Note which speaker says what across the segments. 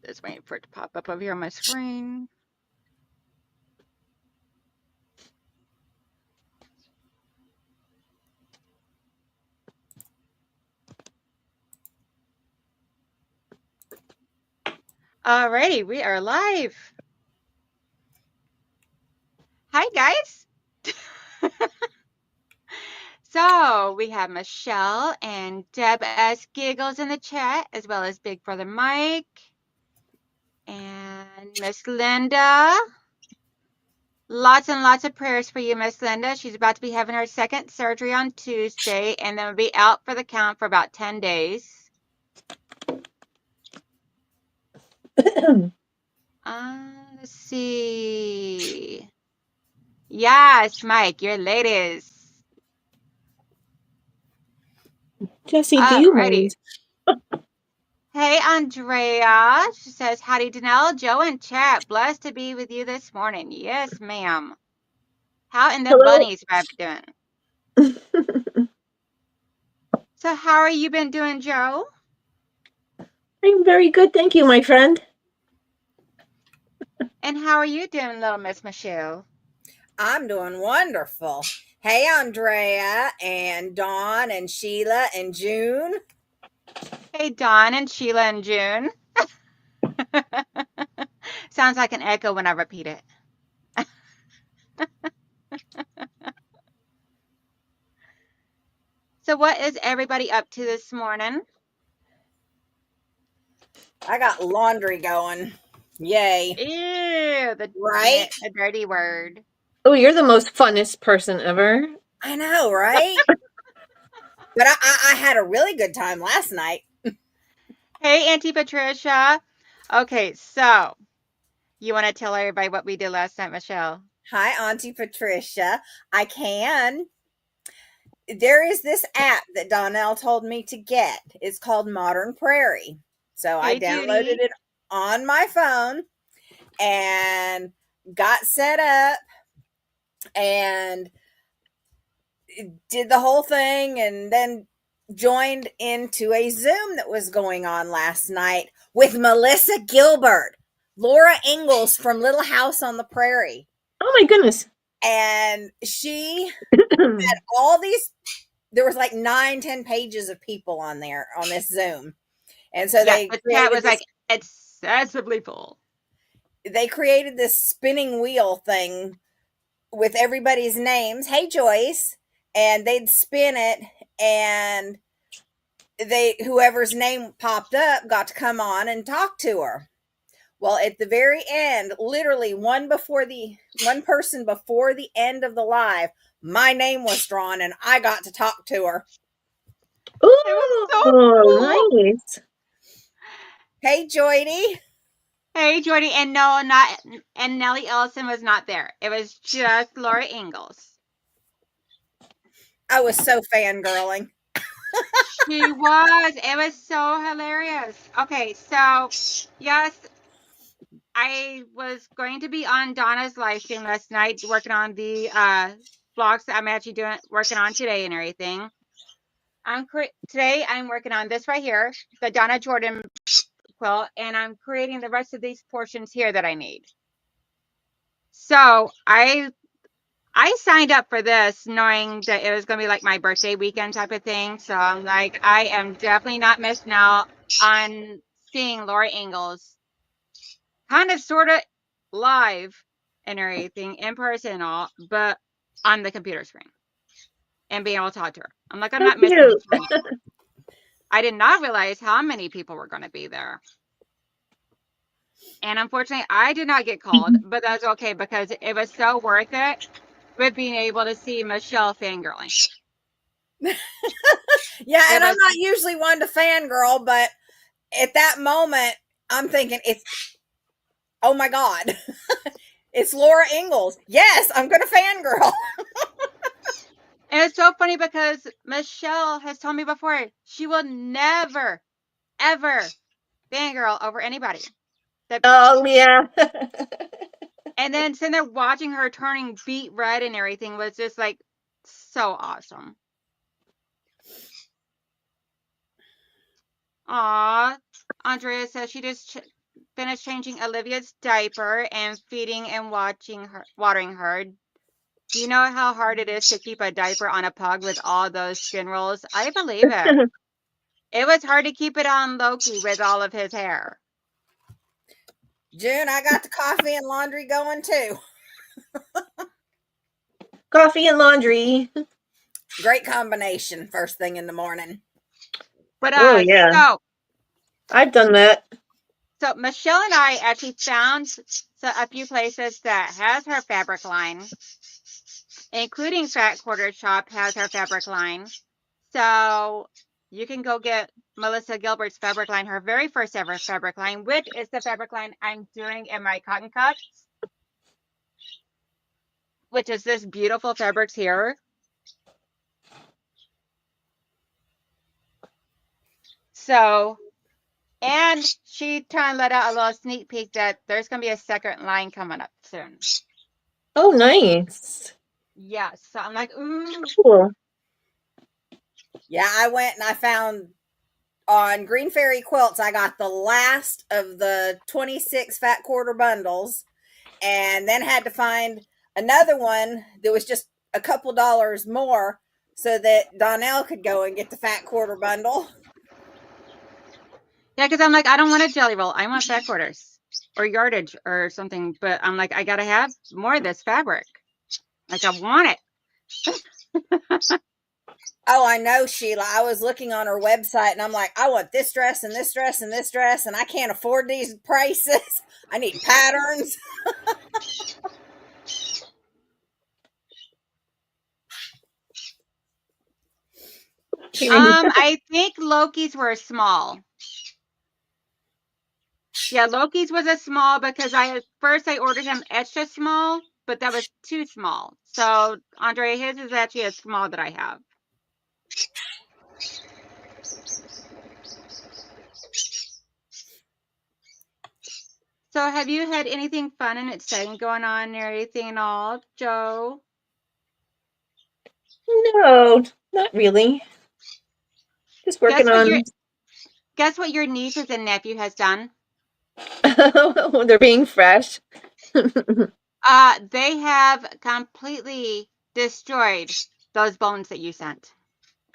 Speaker 1: Just waiting for it to pop up over here on my screen. Alrighty, we are live. Hi, guys. So we have Michelle and Deb S. Giggles in the chat, as well as Big Brother Mike and Miss Linda. Lots and lots of prayers for you, Miss Linda. She's about to be having her second surgery on Tuesday, and then will be out for the count for about 10 days. Let's see. Yes, Mike, your ladies.
Speaker 2: Jesse, do you
Speaker 1: Alrighty.
Speaker 2: mind?
Speaker 1: Hey, Andrea. She says, howdy, Danelle, Joe, and chat. Blessed to be with you this morning. Yes, ma'am. How in the
Speaker 2: Hello.
Speaker 1: bunnies rabbit doing? So how are you been doing, Joe?
Speaker 2: I'm very good, thank you, my friend.
Speaker 1: And how are you doing, little Miss Michelle?
Speaker 3: I'm doing wonderful. Hey, Andrea and Dawn and Sheila and June.
Speaker 1: Hey, Dawn and Sheila and June. Sounds like an echo when I repeat it. So what is everybody up to this morning?
Speaker 3: I got laundry going. Yay.
Speaker 1: Ew,
Speaker 3: Right?
Speaker 1: the dirty word.
Speaker 2: Oh, you're the most funnest person ever.
Speaker 3: I know, right? But I had a really good time last night.
Speaker 1: Hey, Auntie Patricia. Okay, so you want to tell everybody what we did last night, Michelle?
Speaker 3: Hi, Auntie Patricia. I can. There is this app that Donnell told me to get. It's called Modern Prairie. So I
Speaker 1: Hey,
Speaker 3: downloaded
Speaker 1: Judy.
Speaker 3: it on my phone and got set up and did the whole thing and then joined into a Zoom that was going on last night with Melissa Gilbert, Laura Ingalls from Little House on the Prairie.
Speaker 2: Oh my goodness.
Speaker 3: And she had all these, there was like 9-10 pages of people on there on this Zoom. And so
Speaker 1: Yes, the chat was like excessively full.
Speaker 3: They created this spinning wheel thing with everybody's names. Hey, Joyce. And they'd spin it, and whoever's name popped up got to come on and talk to her. Well, at the very end, literally one person before the end of the live, my name was drawn and I got to talk to her.
Speaker 1: It was so cool.
Speaker 2: Nice.
Speaker 3: Hey, Joydy.
Speaker 1: Hey, Jordy, and and Nellie Ellison was not there. It was just Laura Ingalls.
Speaker 3: I was so fangirling.
Speaker 1: She was. It was so hilarious. Okay, so yes, I was going to be on Donna's live stream last night, working on the vlogs that I'm actually working on today and everything. Today I'm working on this right here, the Donna Jordan quilt, and I'm creating the rest of these portions here that I need. So I signed up for this knowing that it was going to be like my birthday weekend type of thing. So I'm like, I am definitely not missing out on seeing Laura Ingalls kind of sort of live and everything in person and all, but on the computer screen and being able to talk to her. I'm like, I'm not missing the chance. I did not realize how many people were going to be there. And unfortunately, I did not get called, but that's okay because it was so worth it with being able to see Michelle fangirling.
Speaker 3: Yeah, and I'm not usually one to fangirl, but at that moment, I'm thinking oh my God, it's Laura Ingalls. Yes, I'm going to fangirl.
Speaker 1: And it's so funny because Michelle has told me before she will never, ever fangirl over anybody.
Speaker 2: Oh, yeah.
Speaker 1: And then sitting there watching her turning beet red and everything was just like so awesome. Aw, Andrea says she just finished changing Olivia's diaper and feeding and watering her. Do you know how hard it is to keep a diaper on a pug with all those skin rolls? I believe it. It was hard to keep it on Loki with all of his hair.
Speaker 3: June, I got the coffee and laundry going too.
Speaker 2: Coffee and laundry.
Speaker 3: Great combination first thing in the morning.
Speaker 1: But
Speaker 2: Oh, yeah. I've done that.
Speaker 1: So Michelle and I actually found a few places that has her fabric line, including Fat Quarter Shop has her fabric line. So you can go get Melissa Gilbert's fabric line, her very first ever fabric line, which is the fabric line I'm doing in my cotton cuts, which is this beautiful fabrics here. So, and she tried to let out a little sneak peek that there's going to be a second line coming up soon.
Speaker 2: Oh, nice.
Speaker 1: Yes. So I'm like, ooh.
Speaker 2: Cool.
Speaker 3: Yeah, I went and I found on Green Fairy Quilts, I got the last of the 26 Fat Quarter bundles and then had to find another one that was just a couple dollars more so that Donnell could go and get the Fat Quarter bundle.
Speaker 1: Yeah, because I'm like, I don't want a jelly roll. I want fat quarters or yardage or something. But I'm like, I got to have more of this fabric. Like, I want it.
Speaker 3: Oh, I know, Sheila. I was looking on her website and I'm like, I want this dress and this dress and this dress, and I can't afford these prices. I need patterns.
Speaker 1: I think Loki's were small. Yeah, Loki's was a small because I ordered him extra small, but that was too small. So Andre, his is actually a small that I have. So have you had anything fun and exciting going on or anything at all, Joe?
Speaker 2: No, not really. Just working on.
Speaker 1: Guess what your nieces and nephew has done?
Speaker 2: They're being fresh.
Speaker 1: They have completely destroyed those bones that you sent.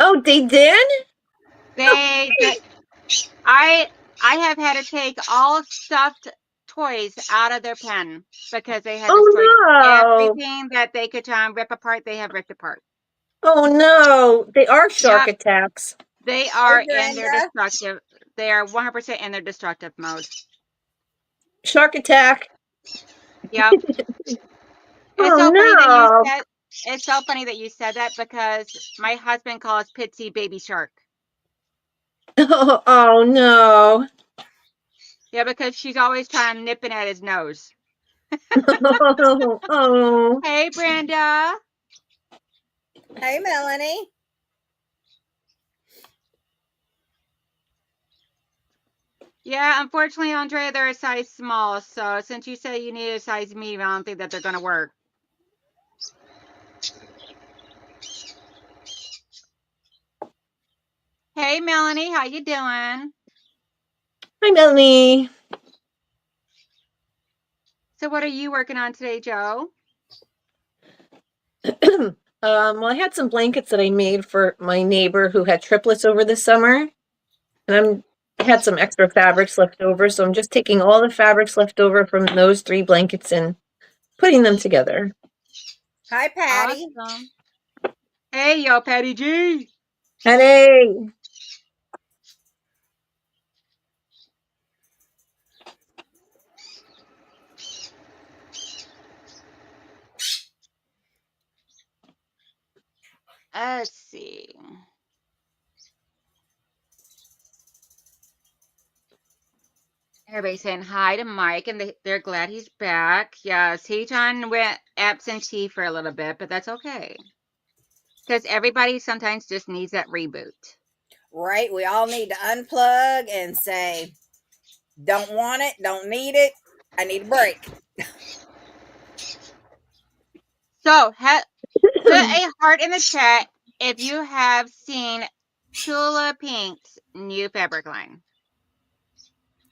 Speaker 2: Oh, they did?
Speaker 1: They did. I have had to take all stuffed toys out of their pen because they had destroyed everything that they could try and rip apart. They have ripped apart.
Speaker 2: Oh no, they are shark attacks.
Speaker 1: They are in their destructive. They are 100% in their destructive mode.
Speaker 2: Shark attack.
Speaker 1: Yep. It's so funny that you said. It's so funny that you said that because my husband calls Pitsy Baby Shark.
Speaker 2: Oh no.
Speaker 1: Yeah, because she's always trying to nipping at his nose.
Speaker 2: Oh.
Speaker 1: Hey, Brenda.
Speaker 3: Hey, Melanie.
Speaker 1: Yeah, unfortunately, Andrea, they're a size small. So since you say you need a size medium, I don't think that they're going to work. Hey, Melanie, how you doing?
Speaker 2: Hi, Melanie.
Speaker 1: So what are you working on today, Joe?
Speaker 2: Well, I had some blankets that I made for my neighbor who had triplets over the summer. And I had some extra fabrics left over, so I'm just taking all the fabrics left over from those 3 blankets and putting them together.
Speaker 3: Hi, Patty.
Speaker 1: Awesome. Hey, yo, Patty G.
Speaker 2: Hey.
Speaker 1: Let's see. Everybody's saying hi to Mike, and they're glad he's back. Yes, he went absentee for a little bit, but that's okay. Because everybody sometimes just needs that reboot.
Speaker 3: Right? We all need to unplug and say, don't want it, don't need it, I need a break.
Speaker 1: So, put a heart in the chat if you have seen Tula Pink's new fabric line.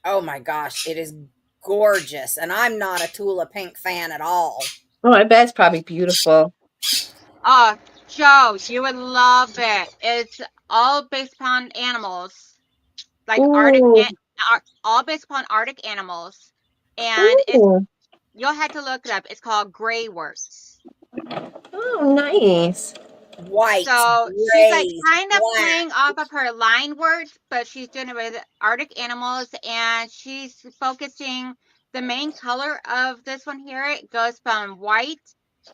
Speaker 3: Oh my gosh, it is gorgeous, and I'm not a Tula pink fan at all.
Speaker 2: Oh, I bet it's probably beautiful.
Speaker 1: Oh, Joe, you would love it. It's all based upon animals, like
Speaker 2: Ooh,
Speaker 1: all based upon Arctic animals, and
Speaker 2: ooh.
Speaker 1: you'll have to look it up. It's called Gray Works.
Speaker 2: Oh, nice.
Speaker 3: White,
Speaker 1: So she's like
Speaker 3: gray,
Speaker 1: kind of
Speaker 3: black.
Speaker 1: playing off of her line work, but she's doing it with Arctic animals, and she's focusing the main color of this one here. It goes from white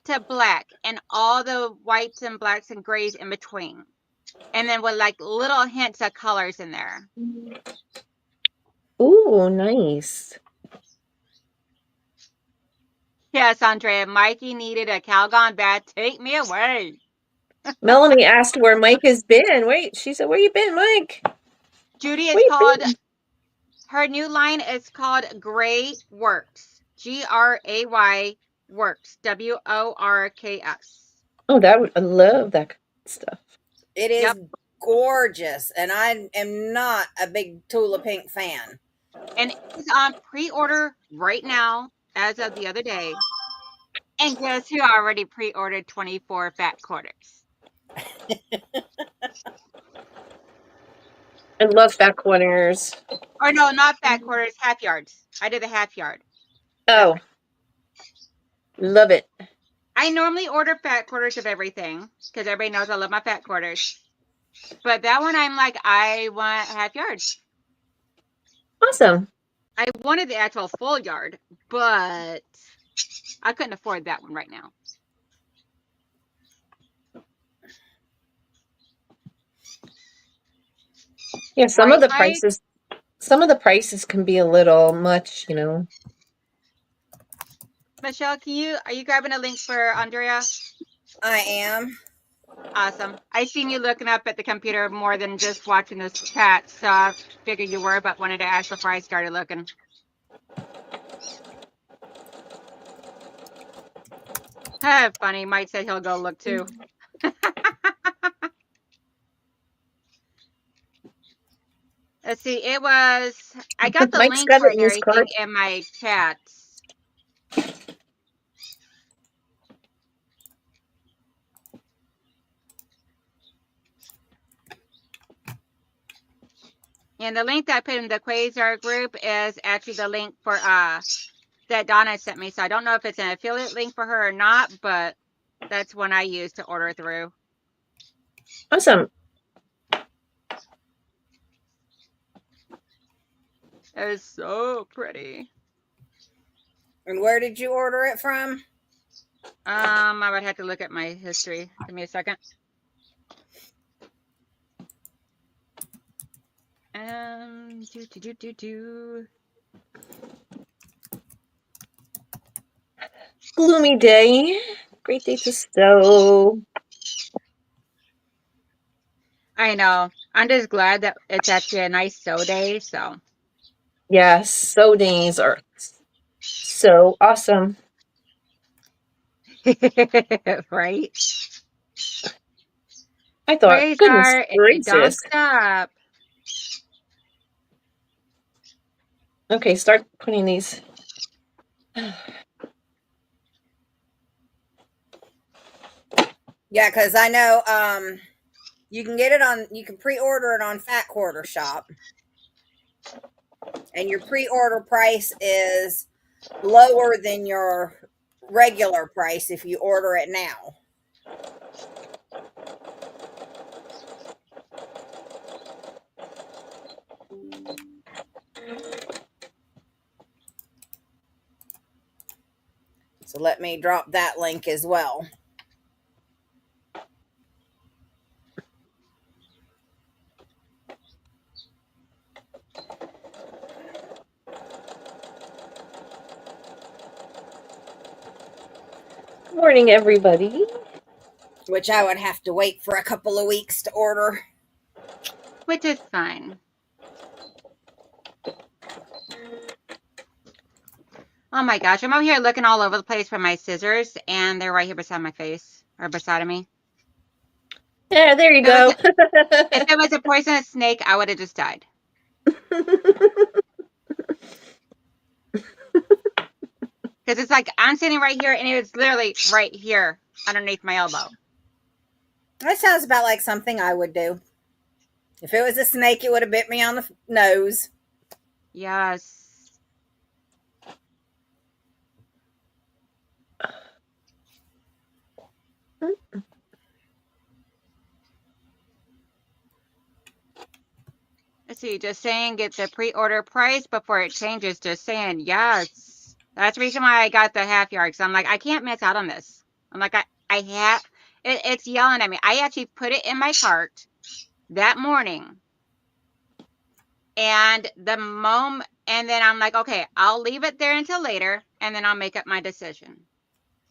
Speaker 1: to black, and all the whites and blacks and grays in between, and then with like little hints of colors in there.
Speaker 2: Ooh, nice.
Speaker 1: Yes, Andrea, Mikey needed a Calgon bat. Take me away.
Speaker 2: Melanie asked where Mike has been. Wait, she said, where you been, Mike?
Speaker 1: Judy
Speaker 2: Where
Speaker 1: is
Speaker 2: you
Speaker 1: called,
Speaker 2: been?
Speaker 1: her new line is called Gray Works. Gray Works. WORKS.
Speaker 2: Oh, I love that stuff.
Speaker 3: It is
Speaker 1: Yep.
Speaker 3: gorgeous, and I am not a big Tula pink fan.
Speaker 1: And it's on pre-order right now, as of the other day. And guess who already pre-ordered 24 fat quarters?
Speaker 2: I love fat corners.
Speaker 1: Or no, not fat quarters, half yards. I did the half yard. That's
Speaker 2: Oh,
Speaker 1: right.
Speaker 2: love it.
Speaker 1: I normally order fat quarters of everything because everybody knows I love my fat quarters. But that one, I'm like, I want half yards.
Speaker 2: Awesome.
Speaker 1: I wanted the actual full yard, but I couldn't afford that one right now.
Speaker 2: Yeah, some of
Speaker 1: Right,
Speaker 2: the
Speaker 1: Mike?
Speaker 2: prices can be a little much, you know.
Speaker 1: Michelle, are you grabbing a link for Andrea?
Speaker 3: I am.
Speaker 1: Awesome. I seen you looking up at the computer more than just watching this chat, so I figured you were, but wanted to ask before I started looking. Funny. Mike said he'll go look too. Let's see. I got the
Speaker 2: Mike's
Speaker 1: link
Speaker 2: got
Speaker 1: for
Speaker 2: it
Speaker 1: it
Speaker 2: in
Speaker 1: and
Speaker 2: his
Speaker 1: everything
Speaker 2: cart.
Speaker 1: in my chats. And the link that I put in the Quasar group is actually the link for that Donna sent me. So I don't know if it's an affiliate link for her or not, but that's one I use to order through.
Speaker 2: Awesome.
Speaker 1: It is so pretty.
Speaker 3: And where did you order it from?
Speaker 1: I would have to look at my history. Give me a second. Do.
Speaker 2: Gloomy day. Great day to sew.
Speaker 1: I know. I'm just glad that it's actually a nice sew day. So
Speaker 2: Yes, sew days are so awesome.
Speaker 1: right.
Speaker 2: I thought, goodness
Speaker 1: Quasar, if you don't
Speaker 2: gracious.
Speaker 1: stop.
Speaker 2: Okay, start putting these.
Speaker 3: Yeah, because I know you can pre-order it on Fat Quarter Shop, and your pre-order price is lower than your regular price if you order it now. So let me drop that link as well.
Speaker 2: Good morning, everybody.
Speaker 3: Which I would have to wait for a couple of weeks to order.
Speaker 1: Which is fine. Oh my gosh, I'm over here looking all over the place for my scissors, and they're right here beside my face, or beside of me.
Speaker 2: Yeah, there you go.
Speaker 1: If it was a poisonous snake, I would have just died. Because it's like I'm sitting right here and it was literally right here underneath my elbow.
Speaker 3: That sounds about like something I would do. If it was a snake, it would have bit me on the nose.
Speaker 1: Yes. Let's see, just saying get the pre-order price before it changes. Just saying, yes. That's the reason why I got the half yard. Because I'm like, I can't miss out on this. I'm like, I have, it's yelling at me. I actually put it in my cart that morning. And and then I'm like, okay, I'll leave it there until later. And then I'll make up my decision.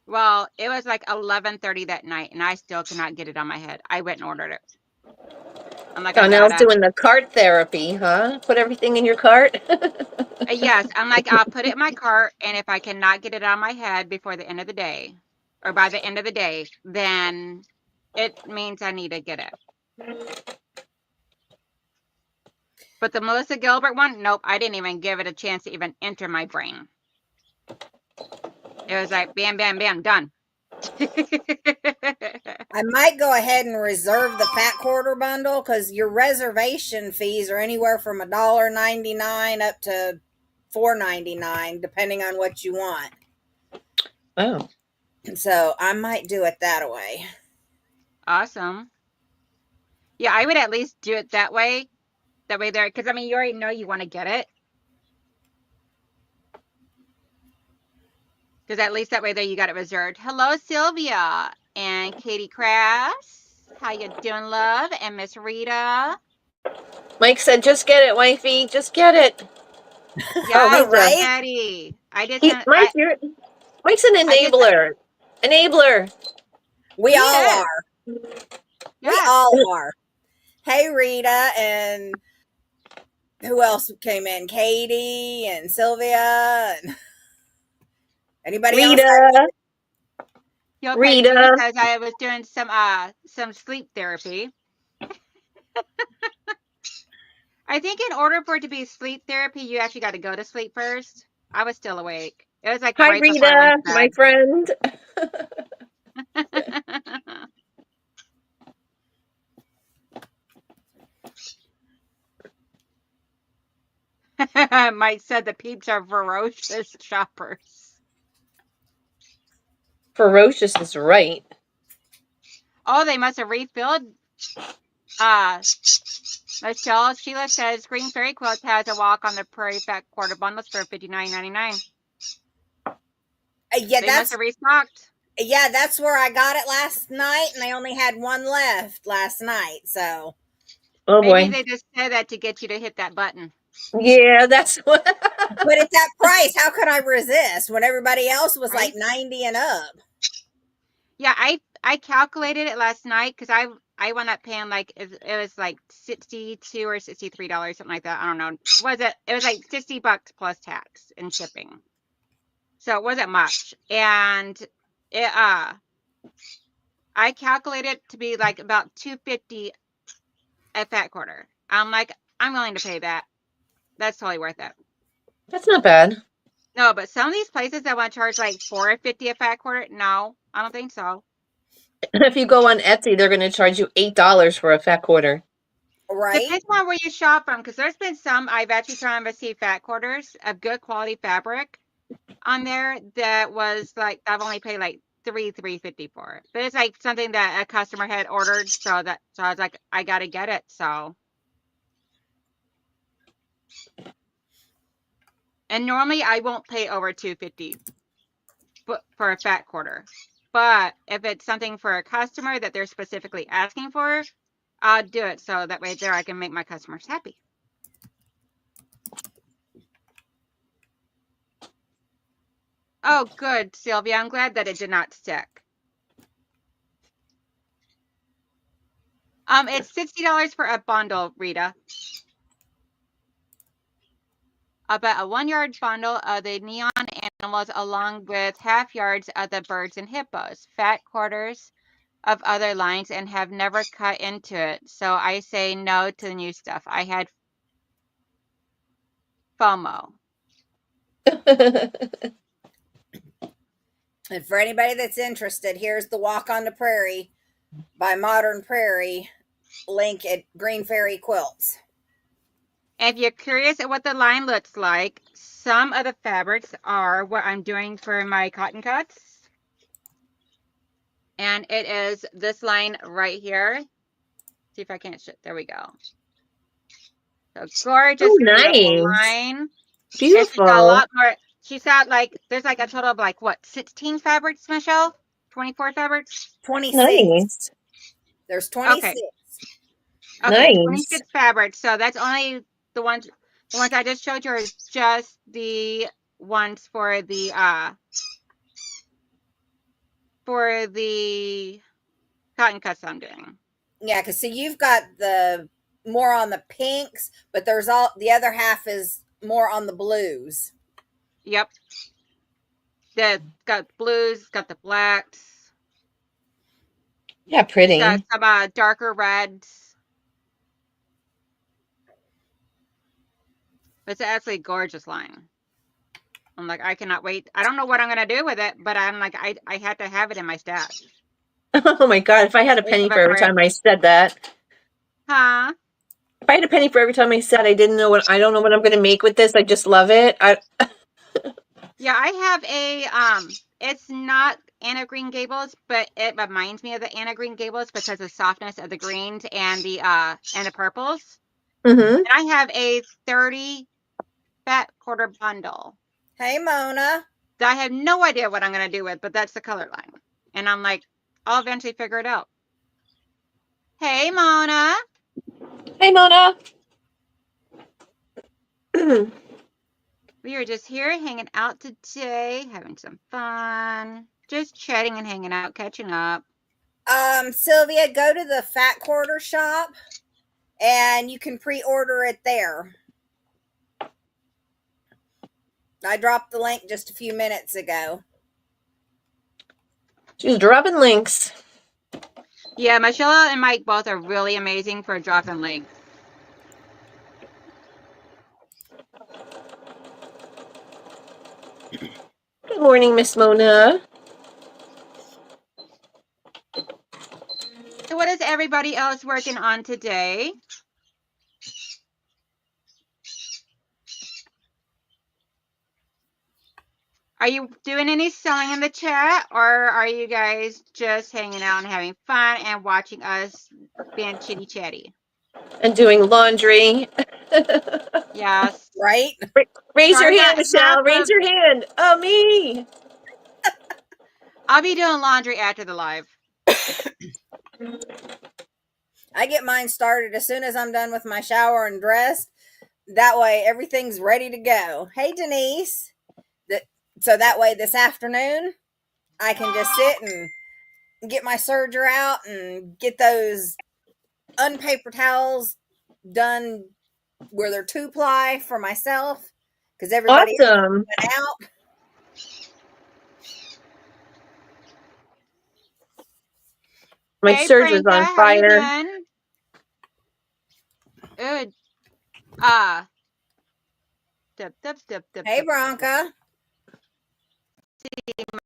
Speaker 1: Well, it was like 11:30 that night. And I still could not get it on my head. I went and ordered it. I'm like, I
Speaker 2: Donnell's
Speaker 1: gotta.
Speaker 2: doing the cart therapy, huh? Put everything in your cart.
Speaker 1: Yes, I'm like, I'll put it in my cart, and if I cannot get it on my head before the end of the day, or by the end of the day, then it means I need to get it. But the Melissa Gilbert one, nope, I didn't even give it a chance to even enter my brain. It was like, bam, bam, bam, done.
Speaker 3: I might go ahead and reserve the fat quarter bundle because your reservation fees are anywhere from $1.99 up to $4.99, depending on what you want.
Speaker 2: Oh.
Speaker 3: So I might do it that way.
Speaker 1: Awesome. Yeah, I would at least do it that way. That way there, because I mean, you already know you want to get it. Because at least that way there you got it reserved. Hello, Sylvia and Katie Crass. How you doing, love? And Miss Rita.
Speaker 2: Mike said, just get it, wifey. Just get it.
Speaker 1: Yes, I'm
Speaker 3: Right?
Speaker 1: ready. I did send
Speaker 2: Mike's an
Speaker 1: I did
Speaker 2: enabler. Enabler.
Speaker 3: We
Speaker 1: he
Speaker 3: all
Speaker 1: is.
Speaker 3: are. We
Speaker 1: Yes.
Speaker 3: all are. Hey, Rita, and who else came in? Katie and Sylvia, and anybody else?
Speaker 2: Rita.
Speaker 1: Okay, Rita
Speaker 2: Rita.
Speaker 1: says I was doing some sleep therapy. I think in order for it to be sleep therapy, you actually got to go to sleep first. I was still awake. It was like
Speaker 2: Hi,
Speaker 1: right before I went
Speaker 2: Rita,
Speaker 1: to
Speaker 2: my friend.
Speaker 1: bed. Mike said the peeps are ferocious shoppers.
Speaker 2: Ferocious is right.
Speaker 1: Oh, they must have refilled. Michelle, Sheila says Green Fairy Quilts has a walk on the Prairie Fat Quarter bundles for $59.99.
Speaker 3: Yeah,
Speaker 1: They must
Speaker 3: that's
Speaker 1: have restocked.
Speaker 3: that's where I got it last night, and they only had one left last night. So
Speaker 2: Oh
Speaker 1: Maybe
Speaker 2: boy.
Speaker 1: they just said that to get you to hit that button.
Speaker 2: Yeah, that's what.
Speaker 3: but at that price, how could I resist when everybody else was like
Speaker 1: Right?
Speaker 3: 90 and up?
Speaker 1: Yeah, I calculated it last night because I wound up paying like it was like $62 or $63, something like that. I don't know. It was like $60 plus tax and shipping. So it wasn't much. And it I calculated it to be like about $250 a fat quarter. I'm like, I'm willing to pay that. That's totally worth it.
Speaker 2: That's not bad.
Speaker 1: No, but some of these places that want to charge like $4.50 a fat quarter, no, I don't think so.
Speaker 2: If you go on Etsy, they're going to charge you $8 for a fat quarter.
Speaker 3: Right?
Speaker 1: Depends on where you shop from, because there's been some I've actually tried to see fat quarters of good quality fabric on there that was like I've only paid like $3.50 for it. But it's like something that a customer had ordered, so I was like, I gotta get it. So and normally I won't pay over $2.50 for a fat quarter. But if it's something for a customer that they're specifically asking for, I'll do it so that way there I can make my customers happy. Oh, good, Sylvia. I'm glad that it did not stick. It's $60 for a bundle, Rita. About a 1 yard bundle of the neon animals along with half yards of the birds and hippos, fat quarters of other lines, and have never cut into it. So I say no to the new stuff. I had FOMO.
Speaker 3: And for anybody that's interested, here's the Walk on the Prairie by Modern Prairie link at Green Fairy Quilts.
Speaker 1: If you're curious at what the line looks like, some of the fabrics are what I'm doing for my cotton cuts. And it is this line right here. See if I can't there we go. So gorgeous,
Speaker 2: Oh,
Speaker 1: beautiful
Speaker 2: nice.
Speaker 1: line. And she's got a
Speaker 2: Beautiful.
Speaker 1: lot more. She's got like, there's like a total of like what, 16 fabrics, Michelle? 24 fabrics?
Speaker 3: 26.
Speaker 2: Nice.
Speaker 3: There's
Speaker 1: Okay.
Speaker 3: 26.
Speaker 1: Okay,
Speaker 2: Nice.
Speaker 1: 26 fabrics. So that's only the ones I just showed you are just the ones for the cotton cuts I'm doing.
Speaker 3: Yeah, because see, you've got the more on the pinks, but there's all the other half is more on the blues.
Speaker 1: Yep. It's got blues, it's got the blacks.
Speaker 2: Yeah, pretty.
Speaker 1: It's got some darker reds. It's actually a gorgeous line. I'm like, I cannot wait. I don't know what I'm gonna do with it, but I'm like, I had to have it in my stash.
Speaker 2: Oh my God, if I had a penny for every time I said that.
Speaker 1: Huh?
Speaker 2: If I had a penny for every time I said I don't know what I'm gonna make with this, I just love it.
Speaker 1: Yeah, I have a it's not Anna Green Gables, but it reminds me of the Anna Green Gables because of the softness of the greens and the purples.
Speaker 2: Mm-hmm.
Speaker 1: And I have a 30 fat quarter bundle.
Speaker 3: Hey, Mona.
Speaker 1: That I have no idea what I'm gonna do with, but that's the color line. And I'm like, I'll eventually figure it out. Hey, Mona.
Speaker 2: Hey, Mona.
Speaker 1: We are just here hanging out today, having some fun, just chatting and hanging out, catching up.
Speaker 3: Sylvia, go to the Fat Quarter shop and you can pre-order it there. I dropped the link just a few minutes ago.
Speaker 2: She's dropping links.
Speaker 1: Yeah, Michelle and Mike both are really amazing for dropping links.
Speaker 2: Good morning, Miss Mona.
Speaker 1: So what is everybody else working on today? Are you doing any sewing in the chat, or are you guys just hanging out and having fun and watching us being chitty chatty?
Speaker 2: And doing laundry.
Speaker 1: Yes.
Speaker 3: Right?
Speaker 2: Raise
Speaker 1: Sorry
Speaker 2: your hand,
Speaker 1: about half
Speaker 2: Michelle. Raise
Speaker 1: of.
Speaker 2: your hand. Oh, me.
Speaker 1: I'll be doing laundry after the live.
Speaker 3: I get mine started as soon as I'm done with my shower and dressed. That way everything's ready to go. Hey, Denise. So that way this afternoon I can just sit and get my serger out and get those unpaper towels done where they're 2-ply for myself because everybody else
Speaker 2: Awesome.
Speaker 3: went out.
Speaker 2: My
Speaker 1: Hey,
Speaker 2: serger's
Speaker 1: Franca,
Speaker 2: on
Speaker 1: how you
Speaker 2: fire.
Speaker 1: doing? Good.
Speaker 3: Hey, Bronca.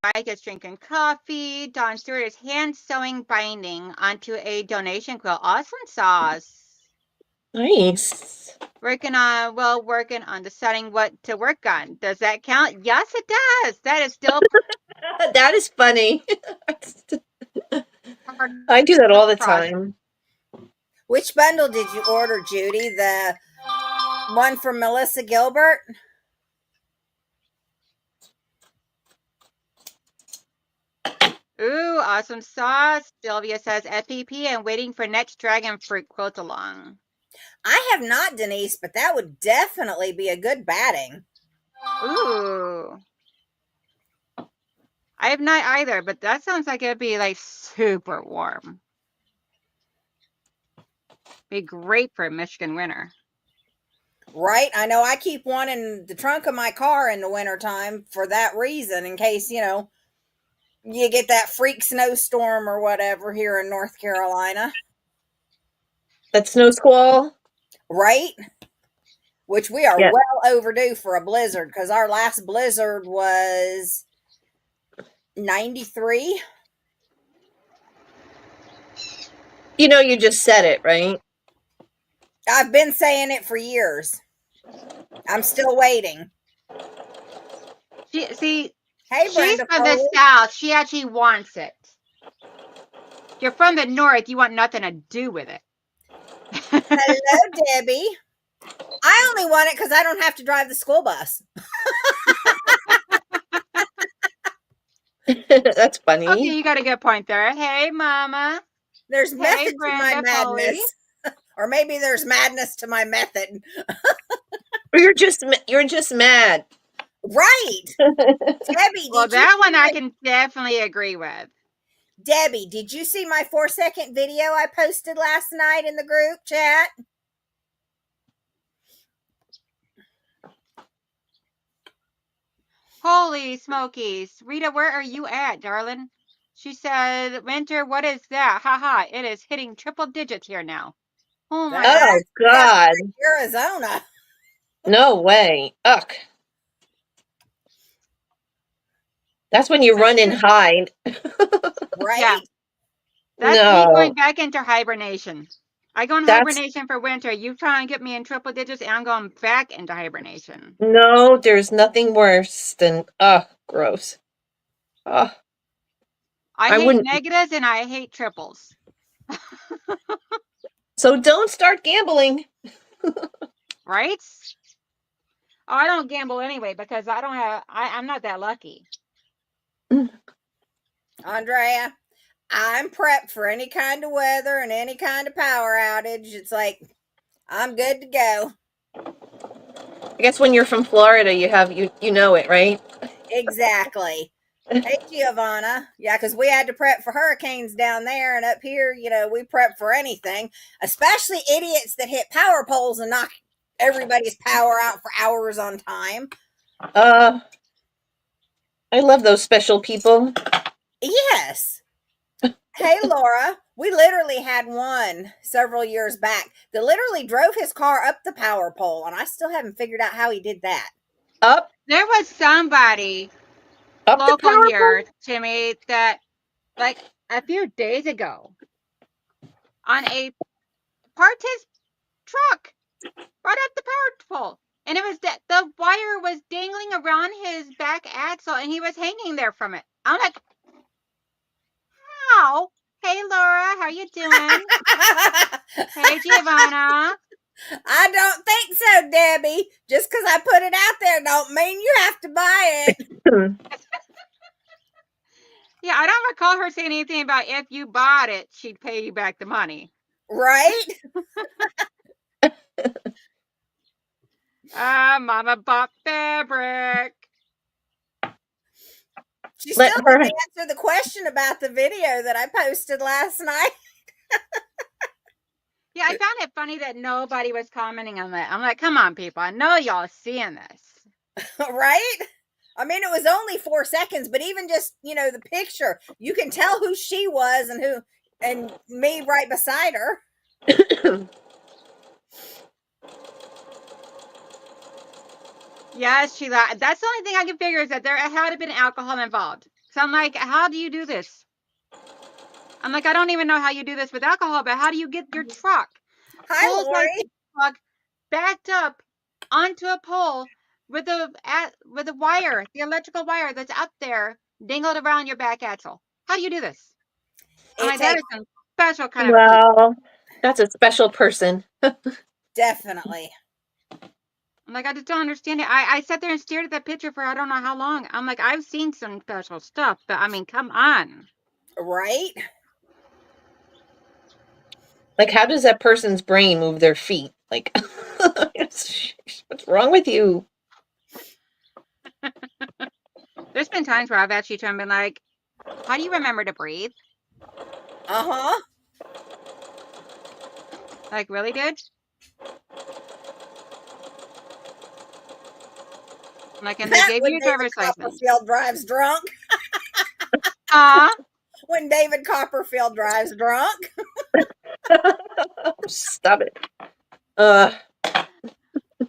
Speaker 1: Mike is drinking coffee. Don Stewart is hand sewing binding onto a donation quilt. Awesome sauce.
Speaker 2: Nice.
Speaker 1: Working on deciding what to work on. Does that count? Yes, it does. That is still
Speaker 2: That is funny. I do that all the time.
Speaker 3: Which bundle did you order, Judy? The one from Melissa Gilbert?
Speaker 1: Ooh, awesome sauce. Sylvia says FPP and waiting for next dragon fruit quilt along.
Speaker 3: I have not, Denise, but that would definitely be a good batting.
Speaker 1: Ooh. I have not either, but that sounds like it'd be like super warm. Be great for a Michigan winter.
Speaker 3: Right? I know I keep one in the trunk of my car in the wintertime for that reason, in case, you get that freak snowstorm or whatever here in North Carolina.
Speaker 2: That snow squall?
Speaker 3: Right? Which we are well overdue for a blizzard because our last blizzard was 93.
Speaker 2: You just said it, right?
Speaker 3: I've been saying it for years. I'm still waiting.
Speaker 1: See,
Speaker 3: Hey,
Speaker 1: she's
Speaker 3: Brenda
Speaker 1: from the
Speaker 3: Foley.
Speaker 1: South. She actually wants it. You're from the North. You want nothing to do with it.
Speaker 3: Hello, Debbie. I only want it because I don't have to drive the school bus.
Speaker 2: That's
Speaker 1: Okay,
Speaker 2: funny.
Speaker 1: you got a good point there. Hey, Mama.
Speaker 3: There's
Speaker 1: Hey,
Speaker 3: method to my
Speaker 1: Brenda Foley.
Speaker 3: madness. Or maybe there's madness to my method.
Speaker 2: Or you're just mad.
Speaker 3: Right. Debbie,
Speaker 1: Well,
Speaker 3: did you
Speaker 1: that
Speaker 3: see
Speaker 1: one I
Speaker 3: my
Speaker 1: can definitely agree with.
Speaker 3: Debbie, did you see my 4-second video I posted last night in the group chat?
Speaker 1: Holy smokies. Rita, where are you at, darling? She said, Winter, what is that? Haha, it is hitting triple digits here now. Oh my
Speaker 3: That's
Speaker 1: God.
Speaker 2: Oh God.
Speaker 3: Arizona.
Speaker 2: No way. Ugh. That's when you
Speaker 1: So
Speaker 2: run and
Speaker 1: she,
Speaker 2: hide.
Speaker 1: yeah,
Speaker 3: Right?
Speaker 1: that's me going
Speaker 2: No.
Speaker 1: back into hibernation. I go in
Speaker 2: That's
Speaker 1: hibernation for winter. You try and get me in triple digits, and I'm going back into hibernation.
Speaker 2: no, there's nothing worse than gross. Ugh.
Speaker 1: I
Speaker 2: I
Speaker 1: hate
Speaker 2: wouldn't
Speaker 1: negatives and I hate triples.
Speaker 2: so don't start gambling.
Speaker 1: Right? Oh, I don't gamble anyway because I don't have. I'm not that lucky.
Speaker 3: Andrea, I'm prepped for any kind of weather and any kind of power outage. It's like I'm good to go.
Speaker 2: I guess when you're from Florida, you know it, right?
Speaker 3: Exactly. Hey, Giovanna. Yeah, because we had to prep for hurricanes down there, and up here, we prep for anything, especially idiots that hit power poles and knock everybody's power out for hours on time.
Speaker 2: Uh, I love those special people.
Speaker 3: Yes. Hey, Laura. We literally had one several years back that literally drove his car up the power pole, and I still haven't figured out how he did that.
Speaker 2: Up,
Speaker 1: There was somebody
Speaker 2: up the
Speaker 1: local
Speaker 2: power
Speaker 1: here,
Speaker 2: pole.
Speaker 1: Timmy, that like a few days ago on a parked his truck right up the power pole. And it was that the wire was dangling around his back axle and he was hanging there from it. I'm like, how? Hey Laura, how you doing? Hey Giovanna.
Speaker 3: I don't think so, Debbie. Just because I put it out there don't mean you have to buy it.
Speaker 1: Yeah, I don't recall her saying anything about if you bought it, she'd pay you back the money.
Speaker 3: Right?
Speaker 1: Mama bought fabric.
Speaker 3: She
Speaker 2: Let
Speaker 3: still
Speaker 2: her.
Speaker 3: didn't answer the question about the video that I posted last night.
Speaker 1: Yeah, I found it funny that nobody was commenting on that. I'm like, come on, people. I know y'all seeing this.
Speaker 3: Right? I mean, it was only 4 seconds, but even just, the picture, you can tell who she was and me right beside her.
Speaker 1: Yes, Sheila. That's the only thing I can figure is that there had to been alcohol involved. So I'm like, how do you do this? I'm like, I don't even know how you do this with alcohol, but how do you get your truck,
Speaker 3: Hi,
Speaker 1: full-size
Speaker 3: Lori.
Speaker 1: truck, backed up onto a pole with a wire, the electrical wire that's up there, dangled around your back axle? How do you do this? I'm
Speaker 3: It
Speaker 1: like, that
Speaker 3: takes
Speaker 1: is some special kind of feat.
Speaker 2: Well, that's a special person.
Speaker 3: definitely.
Speaker 1: I'm like, I just don't understand it. I sat there and stared at that picture for I don't know how long. I'm like, I've seen some special stuff, but I mean, come on.
Speaker 3: Right?
Speaker 2: Like, how does that person's brain move their feet? Like, what's wrong with you?
Speaker 1: There's been times where I've actually turned and been like, how do you remember to breathe?
Speaker 3: Uh-huh.
Speaker 1: Like, really, dude? Like, and they
Speaker 3: That
Speaker 1: gave
Speaker 3: when
Speaker 1: you a
Speaker 3: David
Speaker 1: driver's license.
Speaker 3: Copperfield drives drunk.
Speaker 1: Ah,
Speaker 3: When David Copperfield drives drunk.
Speaker 2: Stop it. Uh,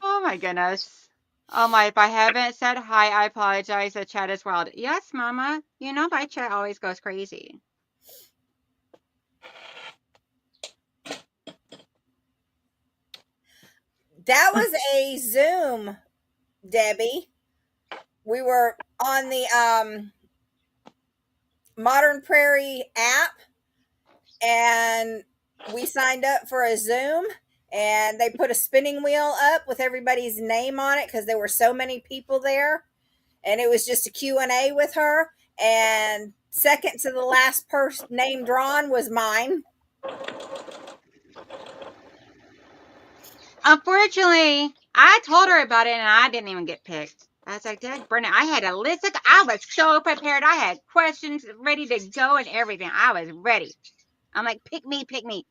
Speaker 1: oh my goodness. Oh my, if I haven't said hi, I apologize. The chat is wild. Yes, Mama. You know my chat always goes crazy.
Speaker 3: That was a Zoom, Debbie. We were on the Modern Prairie app, and we signed up for a Zoom, and they put a spinning wheel up with everybody's name on it because there were so many people there, and it was just a Q&A with her, and second to the last person name drawn was mine.
Speaker 1: Unfortunately, I told her about it and I didn't even get picked. I was like, Dad, Brenda, I had a list. I was so prepared. I had questions ready to go and everything. I was ready. I'm like, pick me, pick me.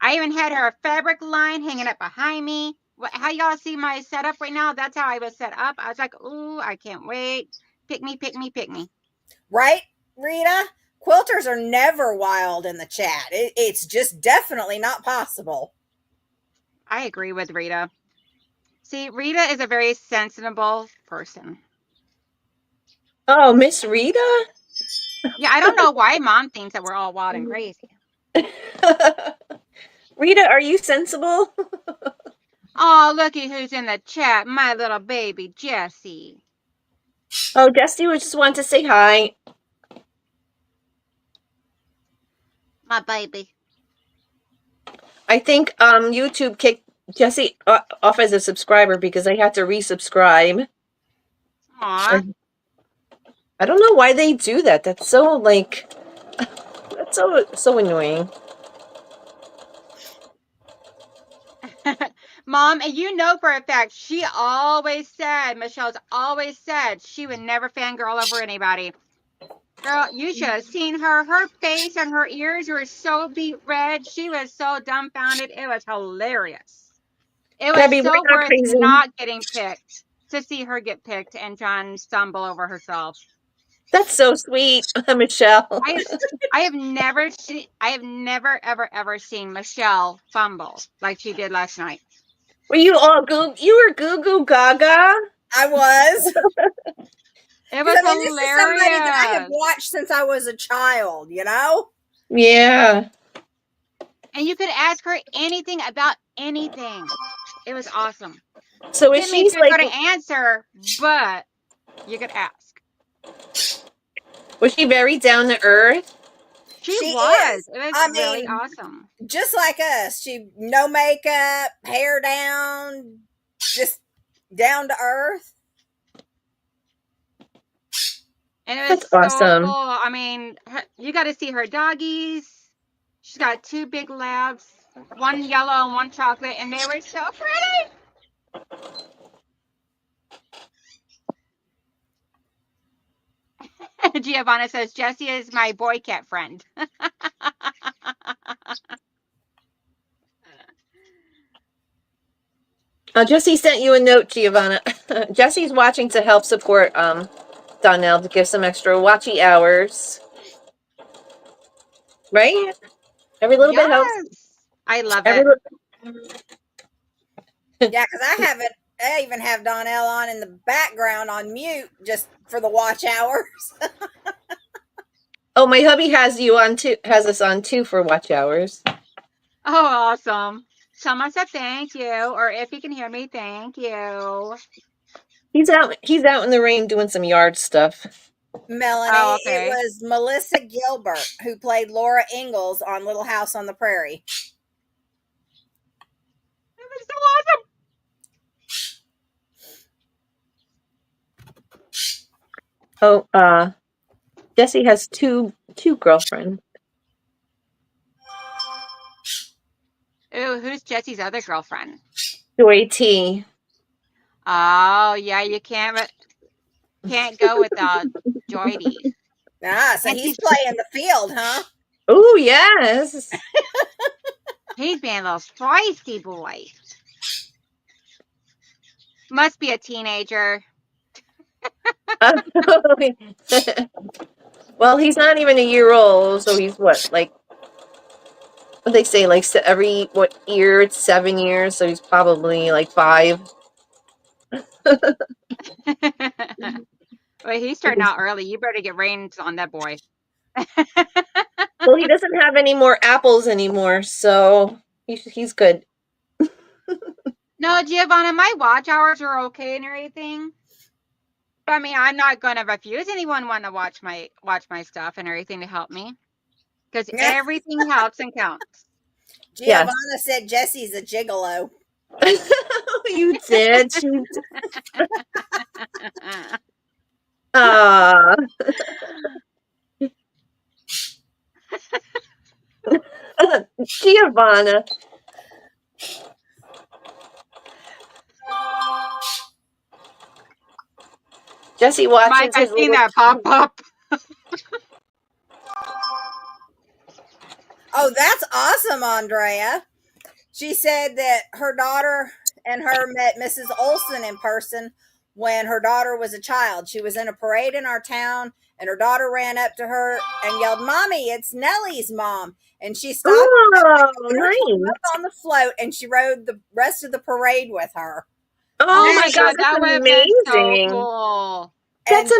Speaker 1: I even had her fabric line hanging up behind me. How y'all see my setup right now? That's how I was set up. I was like, ooh, I can't wait. Pick me, pick me, pick me.
Speaker 3: Right, Rita? Quilters are never wild in the chat. It's just definitely not possible.
Speaker 1: I agree with Rita. See, Rita is a very sensible person.
Speaker 2: Oh, Miss Rita?
Speaker 1: Yeah, I don't know why Mom thinks that we're all wild and crazy.
Speaker 2: Rita, are you sensible?
Speaker 1: Oh, looky who's in the chat. My little baby, Jessie.
Speaker 2: Oh, Jessie was just wanted to say hi.
Speaker 1: My baby.
Speaker 2: I think YouTube kicked Jessie off as a subscriber because I had to resubscribe.
Speaker 1: Aw.
Speaker 2: I don't know why they do that. That's so that's so annoying.
Speaker 1: Mom, and you know for a fact, she always said, Michelle's always said she would never fangirl over anybody. Girl, you should have seen her. Her face and her ears were so beet red. She was so dumbfounded. It was hilarious. It was
Speaker 2: Debbie, we're
Speaker 1: so
Speaker 2: not
Speaker 1: worth
Speaker 2: crazy.
Speaker 1: not getting picked to see her get picked and John stumble over herself.
Speaker 2: That's so sweet, Michelle.
Speaker 1: I have never ever seen Michelle fumble like she did last night.
Speaker 2: Were you all you were goo goo gaga?
Speaker 3: I was.
Speaker 1: It
Speaker 3: Because
Speaker 1: was
Speaker 3: I mean, this is somebody that I have
Speaker 1: hilarious.
Speaker 3: watched since I was a child, you know?
Speaker 2: Yeah.
Speaker 1: And you could ask her anything about anything. It was awesome.
Speaker 2: So is
Speaker 1: Didn't mean
Speaker 2: she's
Speaker 1: she was
Speaker 2: like,
Speaker 1: going to answer, but you could ask.
Speaker 2: was she very down to earth?
Speaker 1: She
Speaker 3: She
Speaker 1: was.
Speaker 3: is.
Speaker 1: It was
Speaker 3: I
Speaker 1: really
Speaker 3: mean,
Speaker 1: awesome.
Speaker 3: just like us. She no makeup, hair down, just down to earth.
Speaker 1: And it was
Speaker 2: That's
Speaker 1: so
Speaker 2: awesome.
Speaker 1: cool. I mean, you got to see her doggies. She's got 2 big labs, one yellow and one chocolate, and they were so pretty. Giovanna says, Jessie is my boy cat friend.
Speaker 2: Jessie sent you a note, Giovanna. Jessie's watching to help support Donnell to give some extra watchy hours. Right? Every little bit helps.
Speaker 1: Yes. I love
Speaker 2: Every
Speaker 1: it.
Speaker 3: Yeah, because I even have Donnell on in the background on mute just for the watch hours.
Speaker 2: Oh, my hubby has us on too for watch hours.
Speaker 1: Oh, awesome. Someone said thank you, or if you can hear me, thank you.
Speaker 2: He's out in the rain doing some yard stuff.
Speaker 3: Melanie,
Speaker 1: Oh,
Speaker 3: it
Speaker 1: okay.
Speaker 3: was Melissa Gilbert who played Laura Ingalls on Little House on the Prairie.
Speaker 1: It was so awesome.
Speaker 2: Oh, Jessie has two girlfriends.
Speaker 1: Ooh, who's Jessie's other girlfriend?
Speaker 2: Joy T.
Speaker 1: Oh, yeah, you can't go without Joydy.
Speaker 3: Ah, so
Speaker 1: And
Speaker 3: he's playing the field, huh?
Speaker 2: Oh, yes.
Speaker 1: he's being a little feisty boy. Must be a teenager.
Speaker 2: Well, he's not even a year old, so he's what they say, like every year it's 7 years, so he's probably like 5.
Speaker 1: Well, he's starting out early. You better get reins on that boy.
Speaker 2: Well, he doesn't have any more apples anymore, so he's good.
Speaker 1: No, Giovanna, my watch hours are okay and everything. But I mean, I'm not going to refuse anyone want to watch my stuff and everything to help me because everything helps and counts.
Speaker 2: Yes.
Speaker 3: Giovanna said Jesse's a gigolo.
Speaker 2: You did. Ah. Giovanna. Jesse
Speaker 1: Mike,
Speaker 2: watches
Speaker 1: I
Speaker 2: his
Speaker 1: seen
Speaker 2: little.
Speaker 1: that pop up.
Speaker 3: Oh, that's awesome, Andrea. She said that her daughter and her met Mrs. Olson in person when her daughter was a child. She was in a parade in our town, and her daughter ran up to her and yelled, "Mommy, it's Nellie's mom." And she stopped
Speaker 2: Oh,
Speaker 3: up
Speaker 2: nice.
Speaker 3: on the float, and she rode the rest of the parade with her.
Speaker 1: Oh
Speaker 2: Oh
Speaker 1: my
Speaker 2: my
Speaker 1: God,
Speaker 2: God,
Speaker 1: that
Speaker 2: that's
Speaker 1: would have been so
Speaker 2: amazing.
Speaker 1: cool.
Speaker 2: That's
Speaker 3: And,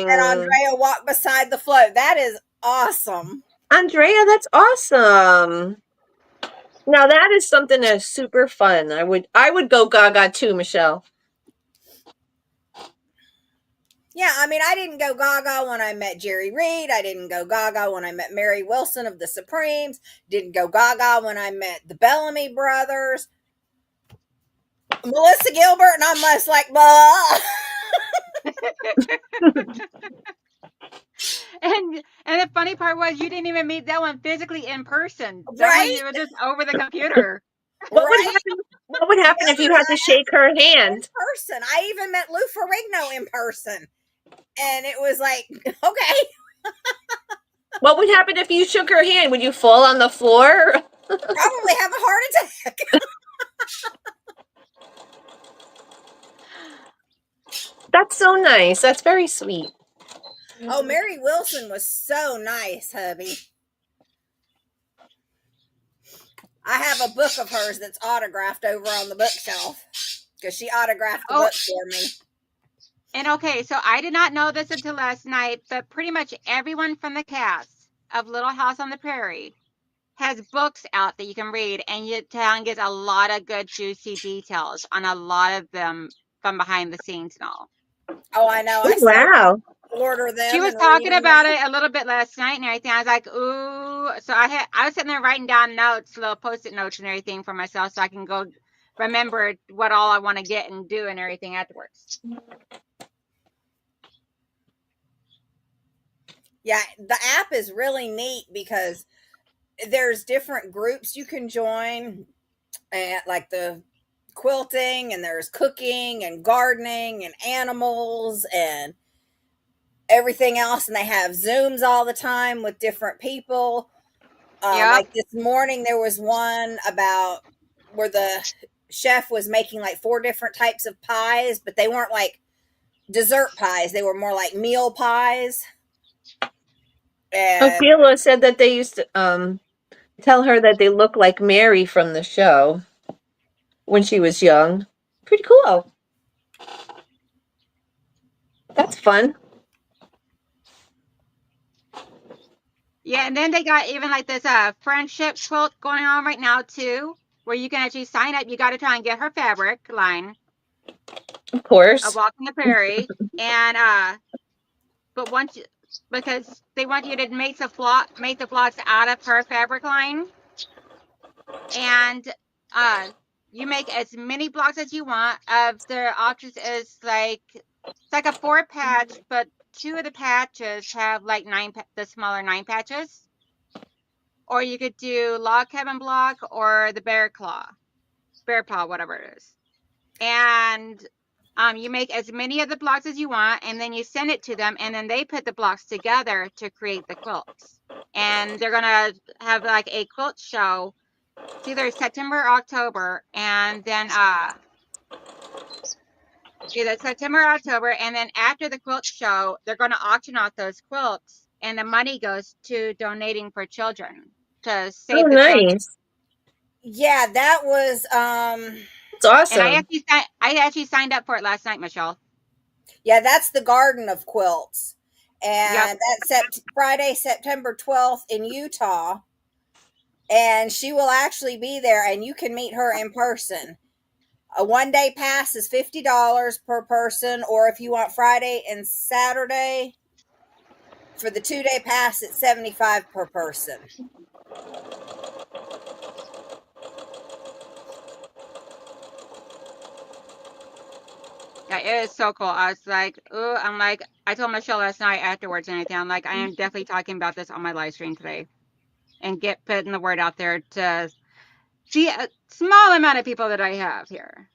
Speaker 3: and
Speaker 2: amazing.
Speaker 3: Andrea walked beside the float. That is awesome.
Speaker 2: Andrea, that's awesome. Now that is something that's super fun. I would go gaga too, Michelle.
Speaker 3: Yeah, I mean, I didn't go gaga when I met Jerry Reed. I didn't go gaga when I met Mary Wilson of the Supremes. Didn't go gaga when I met the Bellamy brothers. Melissa Gilbert, and I'm just like, blah.
Speaker 1: And the funny part was you didn't even meet that one physically in person. That one
Speaker 3: Right?
Speaker 1: you were just over the computer.
Speaker 2: What would
Speaker 3: Right?
Speaker 2: happen? What would happen if you
Speaker 3: Others
Speaker 2: had to shake her hand?
Speaker 3: person. I even met Lou Ferrigno in person. And it was like, okay,
Speaker 2: What would happen if you shook her hand? Would you fall on the floor?
Speaker 3: probably have a heart attack.
Speaker 2: That's so nice. That's very sweet.
Speaker 3: Oh, Mary Wilson was so nice, hubby. I have a book of hers that's autographed over on the bookshelf because she autographed the
Speaker 1: Oh,
Speaker 3: book for me.
Speaker 1: and okay, so I did not know this until last night, but pretty much everyone from the cast of Little House on the Prairie has books out that you can read, and you town gets a lot of good juicy details on a lot of them from behind the scenes and all.
Speaker 3: Oh, I know.
Speaker 2: Oh,
Speaker 3: I still
Speaker 2: wow.
Speaker 3: order
Speaker 1: She
Speaker 3: them
Speaker 1: was
Speaker 3: and read
Speaker 1: talking
Speaker 3: them
Speaker 1: about
Speaker 3: now.
Speaker 1: it a little bit last night and everything. I was like, ooh. So I was sitting there writing down notes, little post-it notes and everything for myself so I can go remember what all I want to get and do and everything afterwards.
Speaker 3: Yeah, the app is really neat because there's different groups you can join, and like the quilting, and there's cooking and gardening and animals and everything else. And they have Zooms all the time with different people.
Speaker 1: Yep.
Speaker 3: Like this morning, there was one about where the chef was making like 4 different types of pies, but they weren't like dessert pies, they were more like meal pies.
Speaker 2: Oh,
Speaker 3: And
Speaker 2: Sheila said that they used to tell her that they look like Mary from the show when she was young. Pretty cool. That's fun.
Speaker 1: Yeah, and then they got even like this friendship quilt going on right now too, where you can actually sign up. You got to try and get her fabric line
Speaker 2: Of
Speaker 1: of
Speaker 2: course.
Speaker 1: Walking the Prairie, and but once you, because they want you to make the flocks out of her fabric line, and uh you make as many blocks as you want. Of the options is like it's like a 4 patch, but 2 of the patches have like the smaller 9 patches. Or you could do log cabin block or the bear paw, whatever it is. And you make as many of the blocks as you want, and then you send it to them, and then they put the blocks together to create the quilts. And they're gonna have like a quilt show. It's either September or October, and then either September or October, and then after the quilt show, they're gonna auction off those quilts, and the money goes to donating for children to
Speaker 2: Oh,
Speaker 1: save the children.
Speaker 2: nice.
Speaker 3: yeah, that was
Speaker 2: It's awesome.
Speaker 1: And I actually signed up for it last night, Michelle.
Speaker 3: Yeah, that's the Garden of Quilts.
Speaker 1: Yep.
Speaker 3: And that's Friday, September 12th in Utah. And she will actually be there, and you can meet her in person. A 1 day pass is $50 per person, or if you want Friday and Saturday, for the 2 day pass, it's $75 per person.
Speaker 1: Yeah, it is so cool. I was like, ooh, I'm like, I told Michelle last night afterwards and anything. I'm like, I am definitely talking about this on my live stream today and putting the word out there to see a small amount of people that I have here.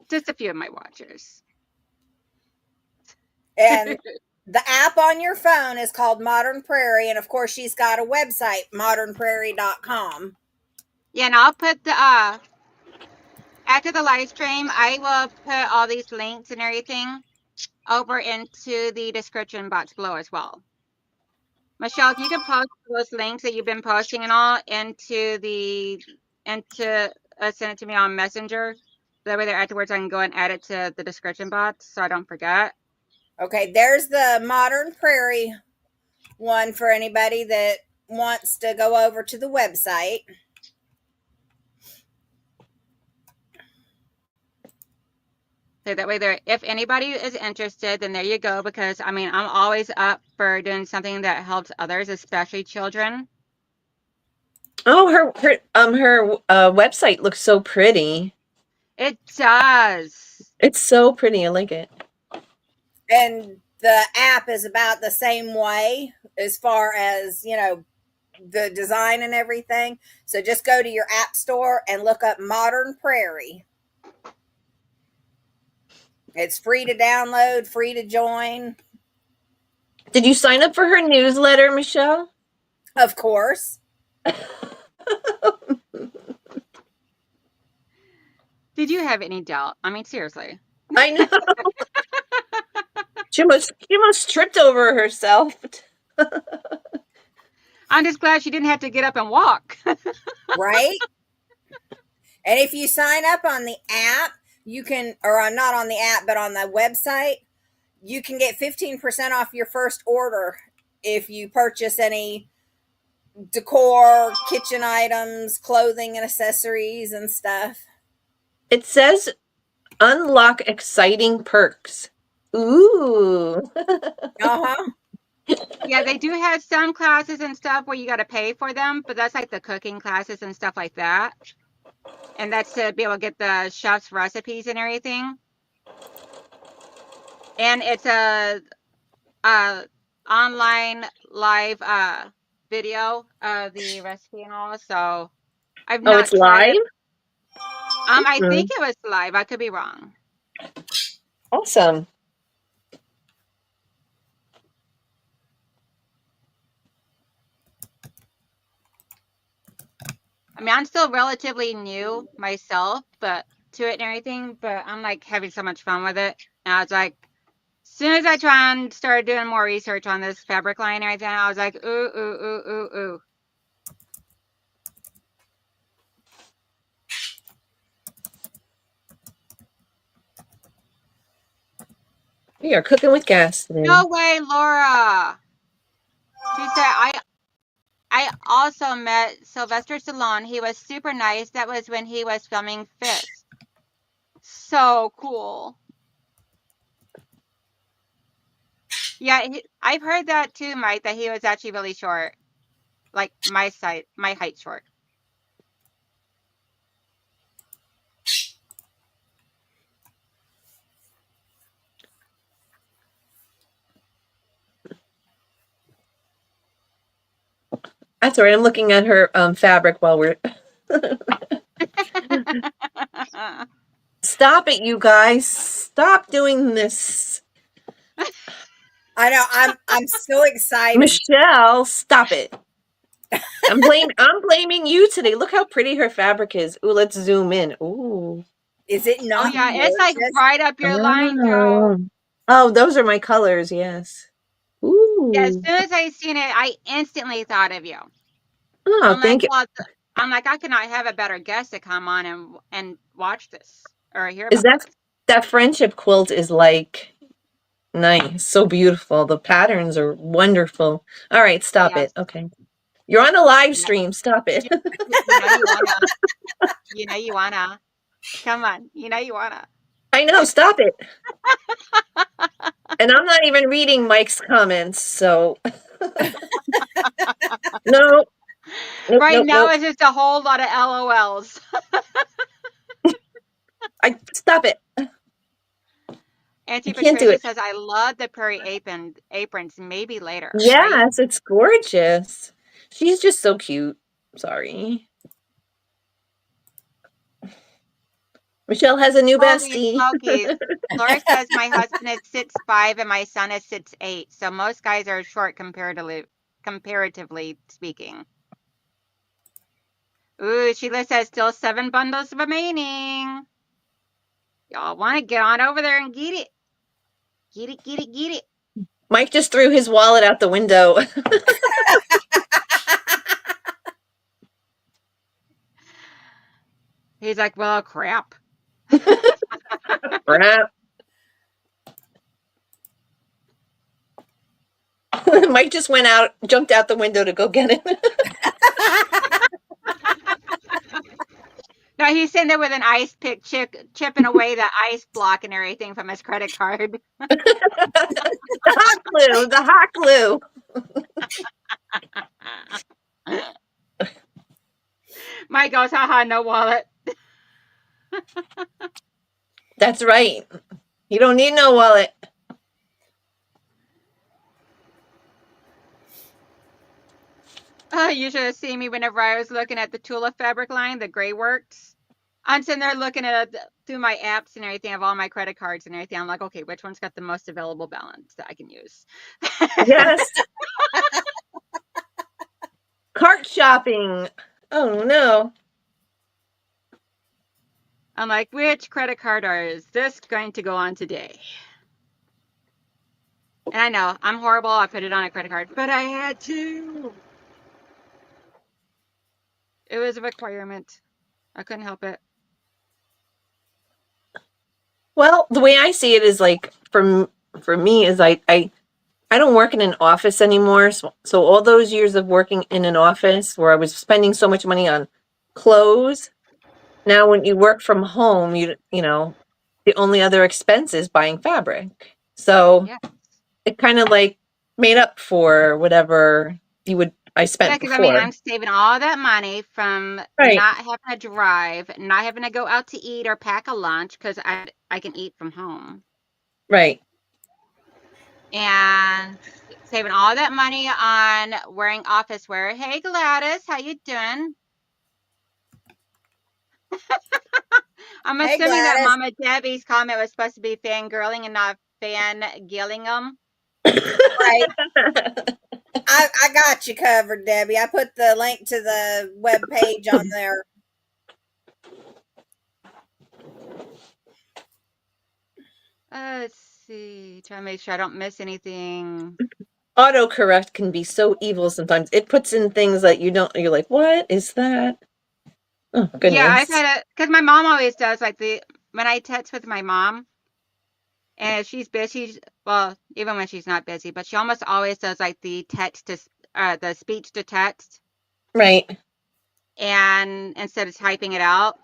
Speaker 1: Just a few of my watchers.
Speaker 3: And the app on your phone is called Modern Prairie. And of course, she's got a website, modernprairie.com.
Speaker 1: Yeah, and I'll put the after the live stream, I will put all these links and everything over into the description box below as well. Michelle, if you can post those links that you've been posting and all into send it to me on Messenger. That way there afterwards I can go and add it to the description box so I don't forget.
Speaker 3: Okay, there's the Modern Prairie one for anybody that wants to go over to the website.
Speaker 1: So that way there, if anybody is interested, then there you go. Because I mean, I'm always up for doing something that helps others, especially children.
Speaker 2: Oh, her website looks so pretty.
Speaker 1: It does.
Speaker 2: It's so pretty. I like it.
Speaker 3: And the app is about the same way as far as, the design and everything. So just go to your app store and look up Modern Prairie. It's free to download, free to join.
Speaker 2: Did you sign up for her newsletter, Michelle?
Speaker 3: Of course.
Speaker 1: Did you have any doubt? I mean, seriously.
Speaker 2: I know. She almost tripped over herself.
Speaker 1: I'm just glad she didn't have to get up and walk.
Speaker 3: Right? And if you sign up on the app, you can, or not on the app, but on the website, you can get 15% off your first order if you purchase any decor, kitchen items, clothing and accessories and stuff.
Speaker 2: It says unlock exciting perks. Ooh.
Speaker 3: Uh-huh.
Speaker 1: Yeah, they do have some classes and stuff where you got to pay for them, but that's like the cooking classes and stuff like that. And that's to be able to get the chef's recipes and everything. And it's a online live video of the recipe and all. So I've
Speaker 2: Oh,
Speaker 1: not
Speaker 2: it's
Speaker 1: tried
Speaker 2: live?
Speaker 1: it. I think it was live. I could be wrong.
Speaker 2: Awesome.
Speaker 1: I mean, I'm still relatively new myself, but to it and everything, but I'm like having so much fun with it. And I was like, as soon as I try and started doing more research on this fabric line and everything, I was like, ooh, ooh, ooh, ooh, ooh.
Speaker 2: We are cooking with gas today.
Speaker 1: No way, Laura. She said, I also met Sylvester Stallone. He was super nice. That was when he was filming Fist. So cool. Yeah, I've heard that too, Mike, that he was actually really short. Like my height short.
Speaker 2: That's all right. I'm looking at her fabric while we're Stop it, you guys. Stop doing this.
Speaker 3: I know. I'm so excited.
Speaker 2: Michelle, stop it. I'm blaming you today. Look how pretty her fabric is. Ooh, let's zoom in. Ooh.
Speaker 3: Is it
Speaker 1: Oh
Speaker 3: not
Speaker 1: yeah, it's like
Speaker 3: gorgeous?
Speaker 1: right up your line, Joe.
Speaker 2: Oh, those are my colors, yes. Ooh.
Speaker 1: Yeah, as soon as I seen it, I instantly thought of you.
Speaker 2: Oh,
Speaker 1: I'm like,
Speaker 2: thank you.
Speaker 1: well, I'm like, I cannot have a better guest to come on and watch this or hear
Speaker 2: Is
Speaker 1: about
Speaker 2: that
Speaker 1: this.
Speaker 2: that friendship quilt is like nice, so beautiful. The patterns are wonderful. All right, stop it.
Speaker 1: Yes.
Speaker 2: Okay. You're on a live
Speaker 1: You know,
Speaker 2: stream. Stop it.
Speaker 1: you wanna. You wanna. Come on. You wanna.
Speaker 2: I know, stop it. And I'm not even reading Mike's comments, so no, nope,
Speaker 1: Right
Speaker 2: nope,
Speaker 1: now
Speaker 2: nope.
Speaker 1: it's just a whole lot of LOLs.
Speaker 2: I stop it.
Speaker 1: Auntie
Speaker 2: I can't do
Speaker 1: Patricia
Speaker 2: it.
Speaker 1: says, I love the Prairie aprons. Maybe later, right?
Speaker 2: Yes, it's gorgeous. She's just so cute. Sorry. Michelle has a new
Speaker 1: Holy
Speaker 2: bestie.
Speaker 1: smokies. Laura says my husband is 6'5" and my son is 6'8". So most guys are short comparatively speaking. Ooh, Sheila says still 7 bundles remaining. Y'all want to get on over there and get it. Get it, get it, get it.
Speaker 2: Mike just threw his wallet out the window.
Speaker 1: He's like, well, crap.
Speaker 2: Crap. Mike just went out, jumped out the window to go get it.
Speaker 1: No, he's sitting there with an ice pick chipping away the ice block and everything from his credit card.
Speaker 2: The hot glue, the hot glue.
Speaker 1: Mike goes, haha, no wallet.
Speaker 2: That's right. You don't need no wallet.
Speaker 1: Oh, you should have seen me whenever I was looking at the Tula fabric line, the Gray Works. I'm sitting there looking at it through my apps and everything of all my credit cards and everything. I'm like, okay, which one's got the most available balance that I can use?
Speaker 2: Yes. Cart shopping. Oh no.
Speaker 1: I'm like, which credit card is this going to go on today? And I know I'm horrible. I put it on a credit card, but I had to. It was a requirement. I couldn't help it.
Speaker 2: Well, the way I see it is like for me is I don't work in an office anymore. So all those years of working in an office where I was spending so much money on clothes, now when you work from home, you know, the only other expense is buying fabric. So
Speaker 1: Yeah.
Speaker 2: it kind of like made up for whatever I
Speaker 1: Yeah,
Speaker 2: spent
Speaker 1: because I mean,
Speaker 2: before.
Speaker 1: I'm saving all that money from
Speaker 2: Right.
Speaker 1: not having to drive, not having to go out to eat or pack a lunch because I can eat from home,
Speaker 2: Right.
Speaker 1: and saving all that money on wearing office wear. Hey Gladys, how you doing? I'm
Speaker 3: Hey,
Speaker 1: assuming that
Speaker 3: Gladys.
Speaker 1: Mama Debbie's comment was supposed to be fangirling and not fangilling them.
Speaker 3: Right. I got you covered, Debbie. I put the link to the web page on there.
Speaker 1: Let's see, try to make sure I don't miss anything.
Speaker 2: Autocorrect can be so evil sometimes. It puts in things that you're like, what is that? Oh,
Speaker 1: Yeah, I've
Speaker 2: goodness.
Speaker 1: had it because my mom always does like when I text with my mom. And if she's busy, well, even when she's not busy, but she almost always does like the speech to text,
Speaker 2: Right.
Speaker 1: and instead of typing it out.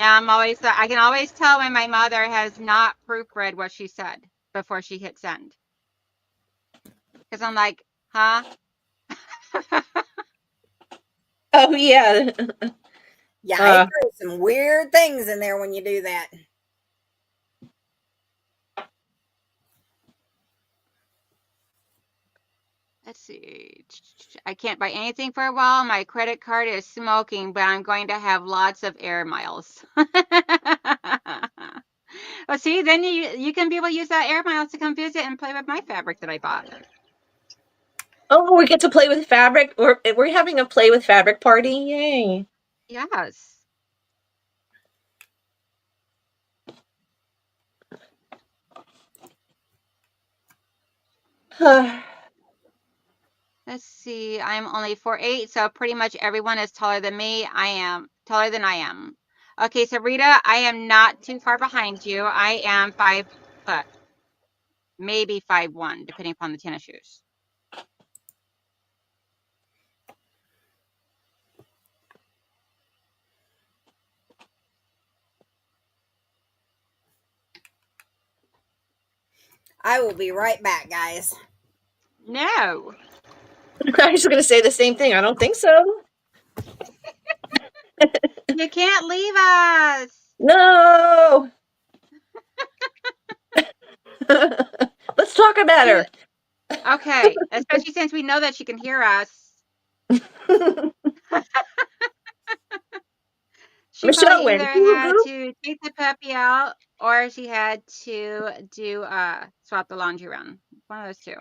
Speaker 1: And I can always tell when my mother has not proofread what she said before she hit send. Because I'm like, huh?
Speaker 2: Oh, yeah.
Speaker 3: Yeah, it
Speaker 2: Uh,
Speaker 3: throws some weird things in there when you do that.
Speaker 1: Let's see. I can't buy anything for a while. My credit card is smoking, but I'm going to have lots of air miles. Well, see, then you can be able to use that air miles to come visit and play with my fabric that I bought.
Speaker 2: oh, we get to play with fabric. We're having a play with fabric party. Yay.
Speaker 1: Yes. Let's see. I'm only 4'8", so pretty much everyone is taller than me. I am taller than I am. Okay, so Rita, I am not too far behind you. I am 5 foot, maybe 5'1", depending upon the tennis shoes.
Speaker 3: I will be right back, guys.
Speaker 1: No.
Speaker 2: I was going to say the same thing. I don't think so.
Speaker 1: You can't leave us.
Speaker 2: No. Let's talk about her.
Speaker 1: Okay, especially since we know that she can hear us. She
Speaker 2: Michelle
Speaker 1: probably
Speaker 2: went
Speaker 1: either had
Speaker 2: goo.
Speaker 1: to take the puppy out or she had to do swap the laundry run. One of those two.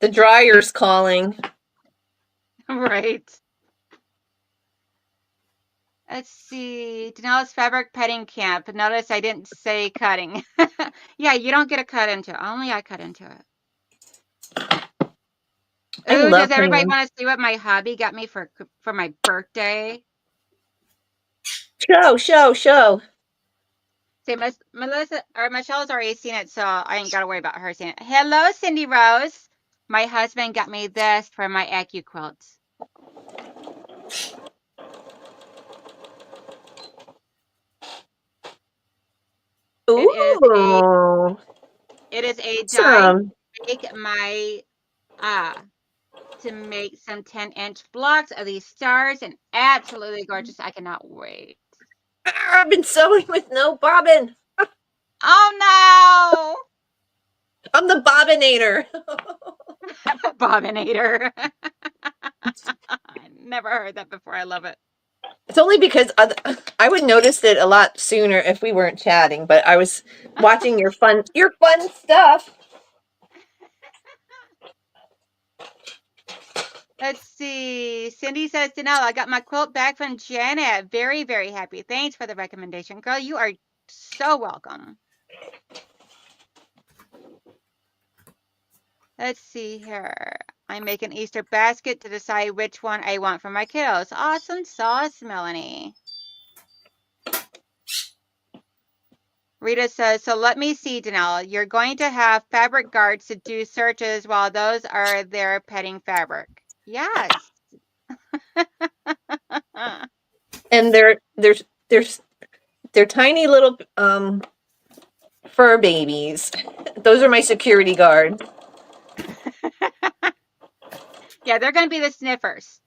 Speaker 2: The dryer's calling.
Speaker 1: Right. Let's see. Donnell's fabric petting camp. Notice I didn't say cutting. Yeah, you don't get a cut into it. Only I cut into it.
Speaker 2: I
Speaker 1: Ooh,
Speaker 2: love
Speaker 1: does everybody
Speaker 2: playing.
Speaker 1: want to see what my hubby got me for my birthday?
Speaker 2: Show.
Speaker 1: See, Melissa or Michelle's already seen it, so I ain't got to worry about her seeing it. Hello, Cindy Rose. My husband got me this for my Acu quilt.
Speaker 2: Ooh.
Speaker 1: It is a die
Speaker 2: Awesome.
Speaker 1: make my to make some 10-inch blocks of these stars and absolutely gorgeous. I cannot wait.
Speaker 2: I've been sewing with no bobbin.
Speaker 1: Oh
Speaker 2: I'm the bobbinator.
Speaker 1: no! Bobbinator. I never heard that before. I love it.
Speaker 2: It's only because I would notice it a lot sooner if we weren't chatting, but I was watching your fun stuff.
Speaker 1: Let's see. Cindy says, Danelle, I got my quilt back from Janet. Very, very happy. Thanks for the recommendation. Girl, you are so welcome. Let's see here. I make an Easter basket to decide which one I want for my kiddos. Awesome sauce, Melanie. Rita says, so let me see, Danelle. You're going to have fabric guards to do searches while those are there petting fabric. Yes.
Speaker 2: And they're tiny little fur babies. Those are my security guards.
Speaker 1: Yeah, they're going to be the sniffers.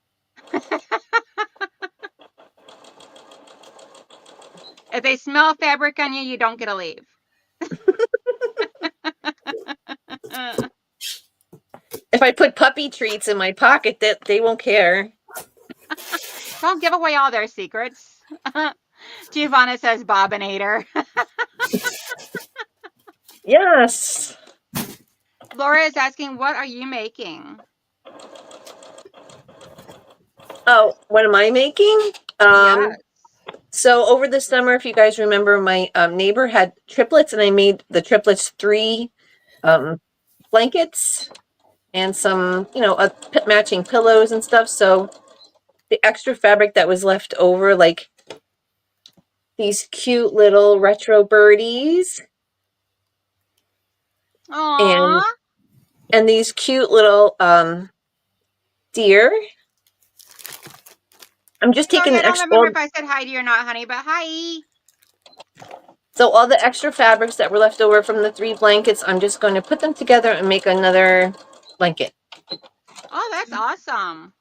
Speaker 1: If they smell fabric on you, you don't get to leave.
Speaker 2: If I put puppy treats in my pocket, that they won't care.
Speaker 1: Don't give away all their secrets. Giovanna says Bobbinator.
Speaker 2: Yes.
Speaker 1: Laura is asking, what are you making?
Speaker 2: Oh, what am I making?
Speaker 1: Yes.
Speaker 2: So over the summer, if you guys remember, my neighbor had triplets, and I made the triplets 3 blankets and some, matching pillows and stuff. So the extra fabric that was left over, like these cute little retro birdies,
Speaker 1: Aww.
Speaker 2: and these cute little deer. I'm just
Speaker 1: Sorry,
Speaker 2: taking
Speaker 1: I
Speaker 2: the
Speaker 1: don't
Speaker 2: extra.
Speaker 1: remember if I said hi to you or not, honey, but hi.
Speaker 2: So all the extra fabrics that were left over from the 3 blankets, I'm just going to put them together and make another blanket.
Speaker 1: Oh, that's awesome.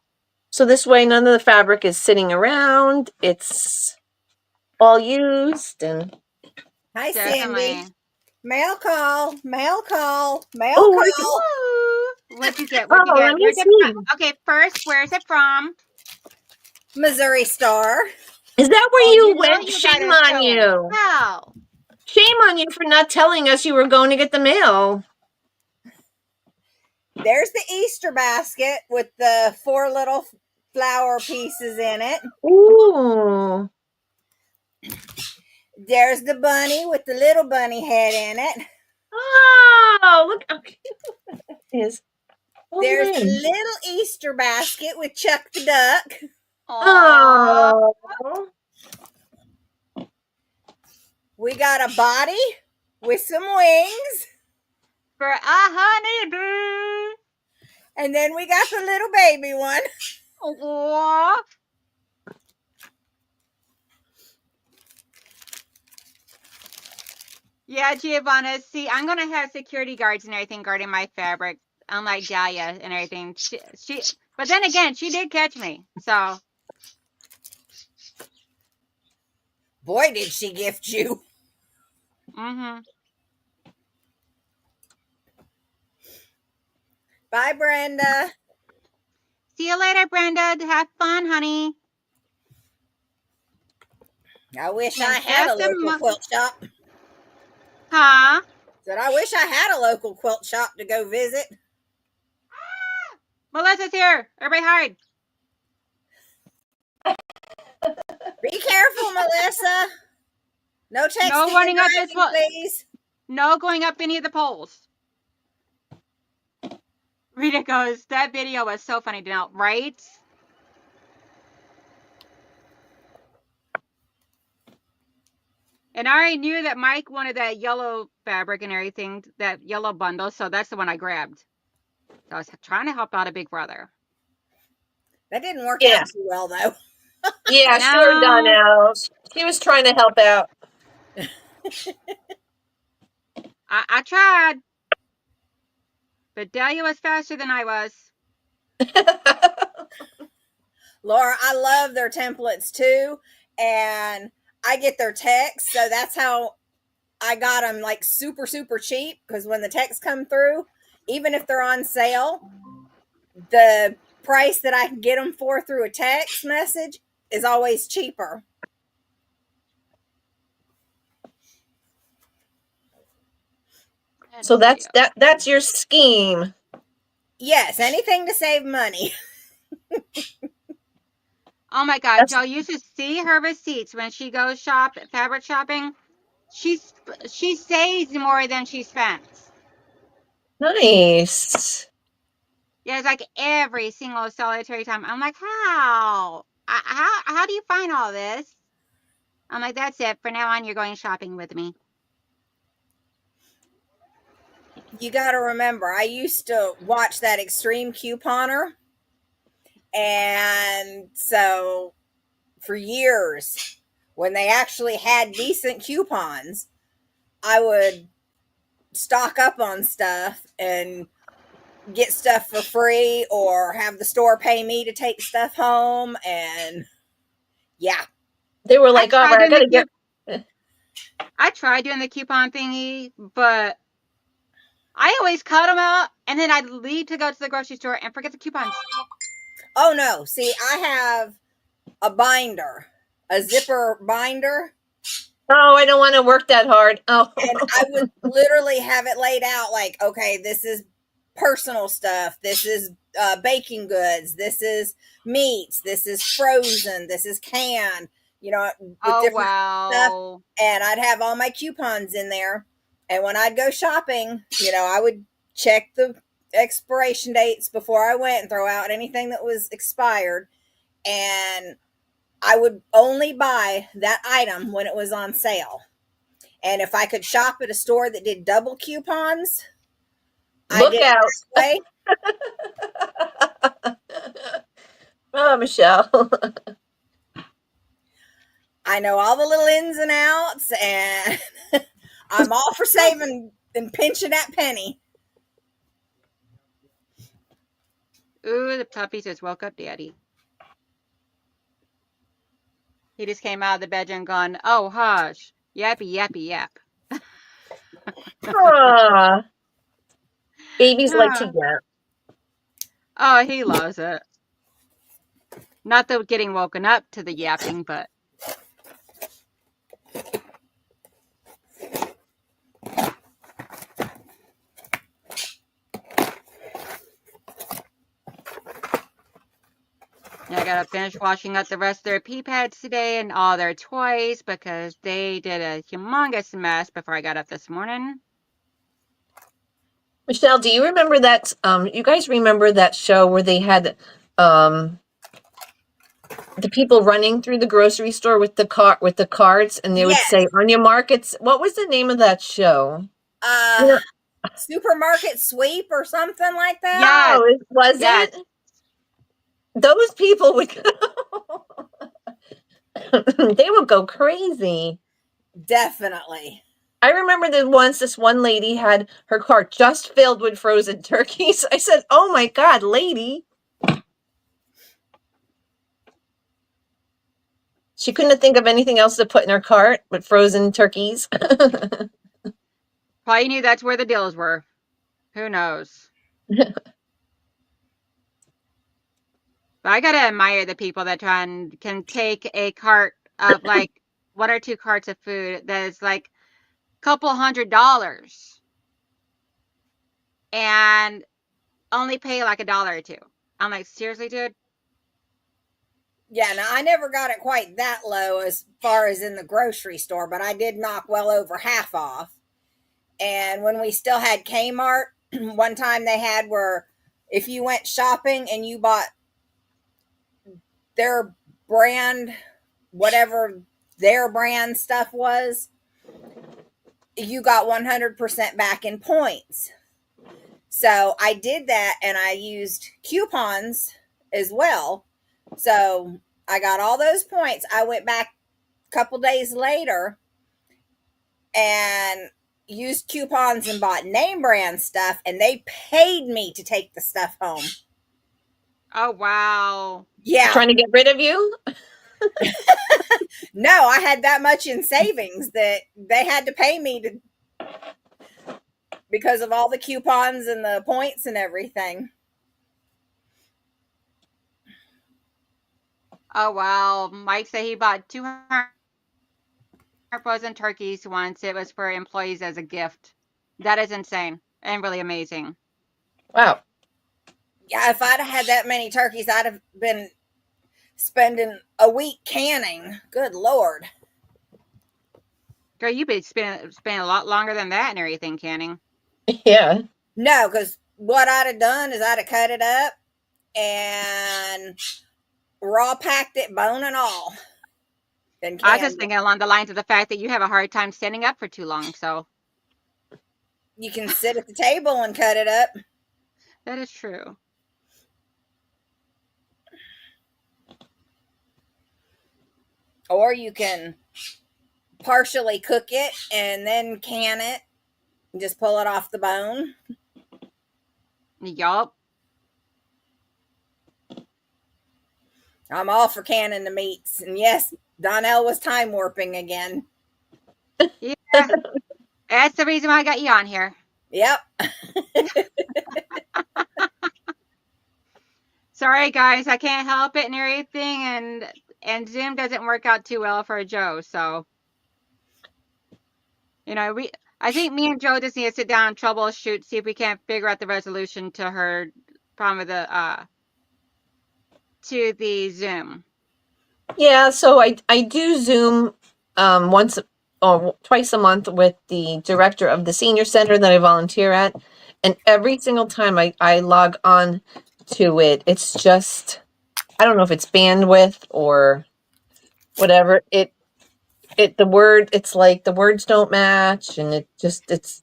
Speaker 2: So this way, none of the fabric is sitting around. It's all used. And
Speaker 3: Hi,
Speaker 1: Definitely.
Speaker 3: Cindy. Mail call. Mail call. Mail
Speaker 2: oh,
Speaker 3: call.
Speaker 1: Ooh. What'd you get? What'd you
Speaker 2: oh,
Speaker 1: get?
Speaker 2: let me
Speaker 1: Where's it
Speaker 2: see.
Speaker 1: from? Okay, first, where's it from?
Speaker 3: Missouri Star.
Speaker 2: Is that where
Speaker 1: Oh,
Speaker 2: you
Speaker 1: you know
Speaker 2: went?
Speaker 1: you got
Speaker 2: Shame
Speaker 1: to
Speaker 2: on
Speaker 1: show them.
Speaker 2: you.
Speaker 1: Wow.
Speaker 2: Shame on you for not telling us you were going to get the mail.
Speaker 3: There's the Easter basket with the 4 little flower pieces in it.
Speaker 2: Ooh.
Speaker 3: There's the bunny with the little bunny head in it.
Speaker 2: Oh, look how cute that is.
Speaker 3: There's a
Speaker 2: nice.
Speaker 3: little Easter basket with Chuck the Duck.
Speaker 1: Aw,
Speaker 2: Oh.
Speaker 3: We got a body with some wings.
Speaker 1: for a honeybee.
Speaker 3: And then we got the little baby one.
Speaker 1: Aw. Yeah, Giovanna. See, I'm gonna have security guards and everything guarding my fabric, unlike Dahlia and everything. But then again, she did catch me. So,
Speaker 3: Boy, did she gift you.
Speaker 1: mm-hmm.
Speaker 3: Bye, Brenda.
Speaker 1: See you later, Brenda. Have fun, honey.
Speaker 3: I wish I
Speaker 1: In
Speaker 3: had a
Speaker 1: just a
Speaker 3: local quilt shop.
Speaker 1: Huh?
Speaker 3: Said I wish I had a local quilt shop to go visit.
Speaker 1: Melissa's here. Everybody hide.
Speaker 3: Be careful, Melissa. No texting
Speaker 1: No
Speaker 3: and
Speaker 1: running up this
Speaker 3: driving,
Speaker 1: one.
Speaker 3: please.
Speaker 1: No going up any of the poles. Rita goes, that video was so funny, Danelle, right? And I already knew that Mike wanted that yellow fabric and everything, that yellow bundle, so that's the one I grabbed. So I was trying to help out a big brother.
Speaker 3: That didn't work
Speaker 2: Yeah.
Speaker 3: out too well, though.
Speaker 2: Yeah,
Speaker 1: No.
Speaker 2: sure, Donnell. She was trying to help out.
Speaker 1: I tried. But Dahlia was faster than I was.
Speaker 3: Laura, I love their templates too. And I get their texts. So that's how I got them like super, super cheap. Because when the texts come through, even if they're on sale, the price that I can get them for through a text message is always cheaper.
Speaker 2: So that's your scheme.
Speaker 3: Yes, anything to save money.
Speaker 1: Oh my God, Joe, you should see her receipts when she goes fabric shopping. She saves more than she spends.
Speaker 2: Nice.
Speaker 1: Yeah, it's like every single solitary time. I'm like, how? How do you find all this? I'm like, that's it. For now on, you're going shopping with me.
Speaker 3: You got to remember, I used to watch that Extreme Couponer. And so for years, when they actually had decent coupons, I would stock up on stuff and get stuff for free or have the store pay me to take stuff home. And yeah,
Speaker 2: They were like, all right, I gotta get.
Speaker 1: I tried doing the coupon thingy, but I always cut them out and then I'd leave to go to the grocery store and forget the coupons.
Speaker 3: Oh no, see, I have a binder, a zipper binder.
Speaker 2: Oh, I don't want to work that hard. Oh.
Speaker 3: And I would literally have it laid out like, okay, this is personal stuff. This is baking goods. This is meats. This is frozen. This is canned. You know, with different stuff. And I'd have all my coupons in there. And when I'd go shopping, you know, I would check the expiration dates before I went and throw out anything that was expired. And I would only buy that item when it was on sale. And if I could shop at a store that did double coupons,
Speaker 2: Look out.
Speaker 3: Way.
Speaker 2: Oh, Michelle.
Speaker 3: I know all the little ins and outs, and I'm all for saving and pinching that penny.
Speaker 1: Ooh, the puppy says, woke up, Daddy. He just came out of the bedroom gone, oh, hush. Yappy, yappy, yap.
Speaker 2: Babies like to yap.
Speaker 1: Oh, he loves it. Not the getting woken up to the yapping, but. I gotta finish washing up the rest of their pee pads today and all their toys because they did a humongous mess before I got up this morning.
Speaker 2: Michelle, do you remember that? You guys remember that show where they had the people running through the grocery store with the carts, and they would say,
Speaker 3: Yes.
Speaker 2: "On your markets." What was the name of that show?
Speaker 3: Uh,
Speaker 2: Yeah.
Speaker 3: Supermarket sweep or something like that.
Speaker 1: Yes,
Speaker 2: Oh, was
Speaker 1: yes.
Speaker 2: it? Those people would they would go crazy.
Speaker 3: Definitely.
Speaker 2: I remember that once this one lady had her cart just filled with frozen turkeys. I said, "Oh my God, lady." She couldn't think of anything else to put in her cart but frozen turkeys.
Speaker 1: Probably knew that's where the deals were. Who knows? But I gotta admire the people that can take a cart of like one or two carts of food that is like a couple $100 and only pay like $1 or $2. I'm like, seriously, dude?
Speaker 3: Yeah, now I never got it quite that low as far as in the grocery store, but I did knock well over half off. And when we still had Kmart, one time they had where if you went shopping and you bought their brand, whatever their brand stuff was, you got 100% back in points. So I did that and I used coupons as well. So I got all those points. I went back a couple days later and used coupons and bought name brand stuff, and they paid me to take the stuff home.
Speaker 1: Oh, wow.
Speaker 3: Yeah.
Speaker 2: Trying to get rid of you?
Speaker 3: No, I had that much in savings that they had to pay me to because of all the coupons and the points and everything.
Speaker 1: Oh, wow. Mike said he bought 200 frozen turkeys once. It was for employees as a gift. That is insane and really amazing.
Speaker 2: Wow.
Speaker 3: Yeah, if I'd have had that many turkeys, I'd have been spending a week canning. Good Lord.
Speaker 1: Girl, you've been spending a lot longer than that and everything canning.
Speaker 2: Yeah.
Speaker 3: No, because what I'd have done is I'd have cut it up and raw packed it, bone and all. And
Speaker 1: I was just
Speaker 3: canned it.
Speaker 1: thinking along the lines of the fact that you have a hard time standing up for too long. So
Speaker 3: You can sit at the table and cut it up.
Speaker 1: that is true.
Speaker 3: Or you can partially cook it and then can it and just pull it off the bone.
Speaker 1: Yup.
Speaker 3: I'm all for canning the meats. And yes, Donnell was time warping again.
Speaker 1: Yeah. That's the reason why I got you on here.
Speaker 3: Yep.
Speaker 1: Sorry guys, I can't help it and everything, and Zoom doesn't work out too well for Joe, so I think me and Joe just need to sit down and troubleshoot, see if we can't figure out the resolution to her problem with the Zoom.
Speaker 2: Yeah, so I do Zoom once or twice a month with the director of the senior center that I volunteer at, and every single time I log on to it, it's just I don't know if it's bandwidth or whatever. It's like the words don't match, and it's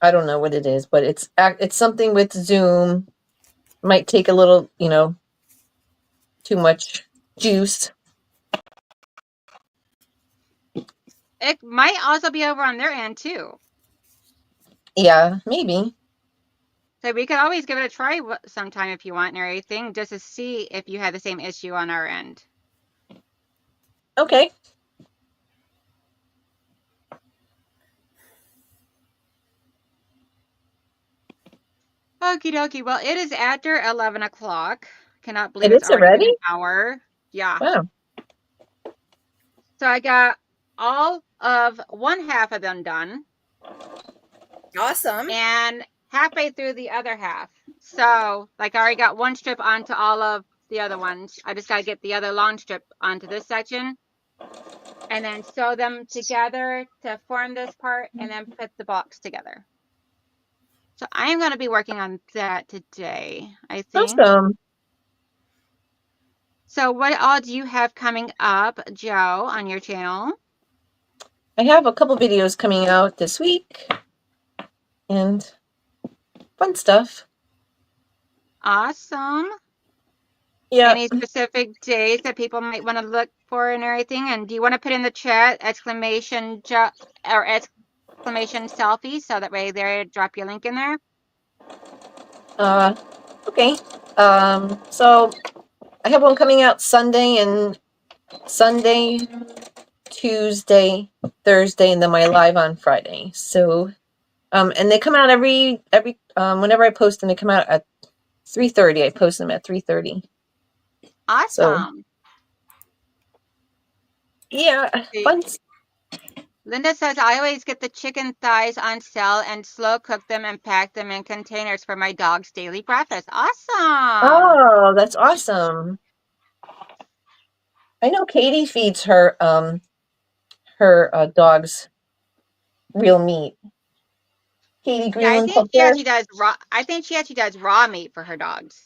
Speaker 2: I don't know what it is, but it's something with Zoom. Might take a little, too much juice.
Speaker 1: It might also be over on their end too.
Speaker 2: Yeah, maybe.
Speaker 1: So we could always give it a try sometime if you want and everything, just to see if you had the same issue on our end.
Speaker 2: Okay.
Speaker 1: Okie dokie. Well, it is after 11 o'clock. Cannot believe
Speaker 2: It
Speaker 1: it's
Speaker 2: is
Speaker 1: already been
Speaker 2: already?
Speaker 1: an hour. Yeah.
Speaker 2: Wow.
Speaker 1: So I got all of one half of them done
Speaker 3: Awesome.
Speaker 1: and halfway through the other half. So, like, I already got one strip onto all of the other ones. I just got to get the other long strip onto this section and then sew them together to form this part and then put the box together. So I am going to be working on that today, I think.
Speaker 2: Awesome.
Speaker 1: So what all do you have coming up, Joe, on your channel?
Speaker 2: I have a couple videos coming out this week and fun stuff.
Speaker 1: Awesome.
Speaker 2: Yeah.
Speaker 1: Any specific days that people might want to look for and everything? And do you want to put in the chat exclamation or exclamation selfie so that way there drop your link in there?
Speaker 2: Okay. So I have one coming out Sunday, Tuesday, Thursday, and then my live on Friday. So, and they come out every whenever I post them, they come out at 3:30. I post them at 3:30. So
Speaker 1: Awesome.
Speaker 2: yeah,
Speaker 1: See,
Speaker 2: fun.
Speaker 1: Linda says, I always get the chicken thighs on sale and slow cook them and pack them in containers for my dog's daily breakfast. Awesome.
Speaker 2: Oh, that's awesome. I know Katie feeds her dogs real meat. Katie
Speaker 1: Yeah, I
Speaker 2: Greenland
Speaker 1: think
Speaker 2: Club
Speaker 1: she
Speaker 2: there.
Speaker 1: actually does raw. I think she actually does raw meat for her dogs.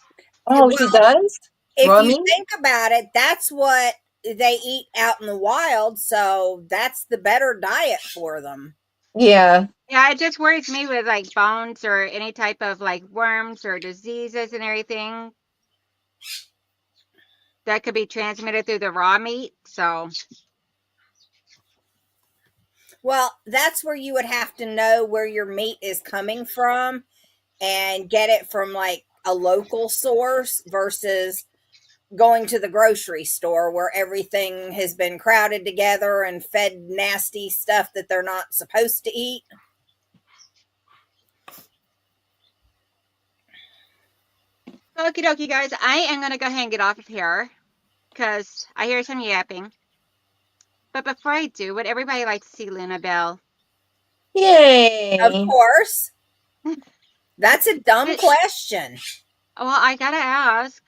Speaker 2: Oh, she
Speaker 3: Well,
Speaker 2: does?
Speaker 3: if
Speaker 2: Raw
Speaker 3: you
Speaker 2: meat?
Speaker 3: think about it, that's what they eat out in the wild, so that's the better diet for them.
Speaker 2: Yeah.
Speaker 1: Yeah, it just worries me with like bones or any type of like worms or diseases and everything that could be transmitted through the raw meat. So,
Speaker 3: Well, that's where you would have to know where your meat is coming from and get it from like a local source versus going to the grocery store where everything has been crowded together and fed nasty stuff that they're not supposed to eat.
Speaker 1: okie dokie, guys, I am going to go ahead and get off of here because I hear some yapping. But before I do, would everybody like to see Luna Bell?
Speaker 3: Of
Speaker 2: Yay.
Speaker 3: course, that's a dumb
Speaker 1: Well,
Speaker 3: question.
Speaker 1: I got to ask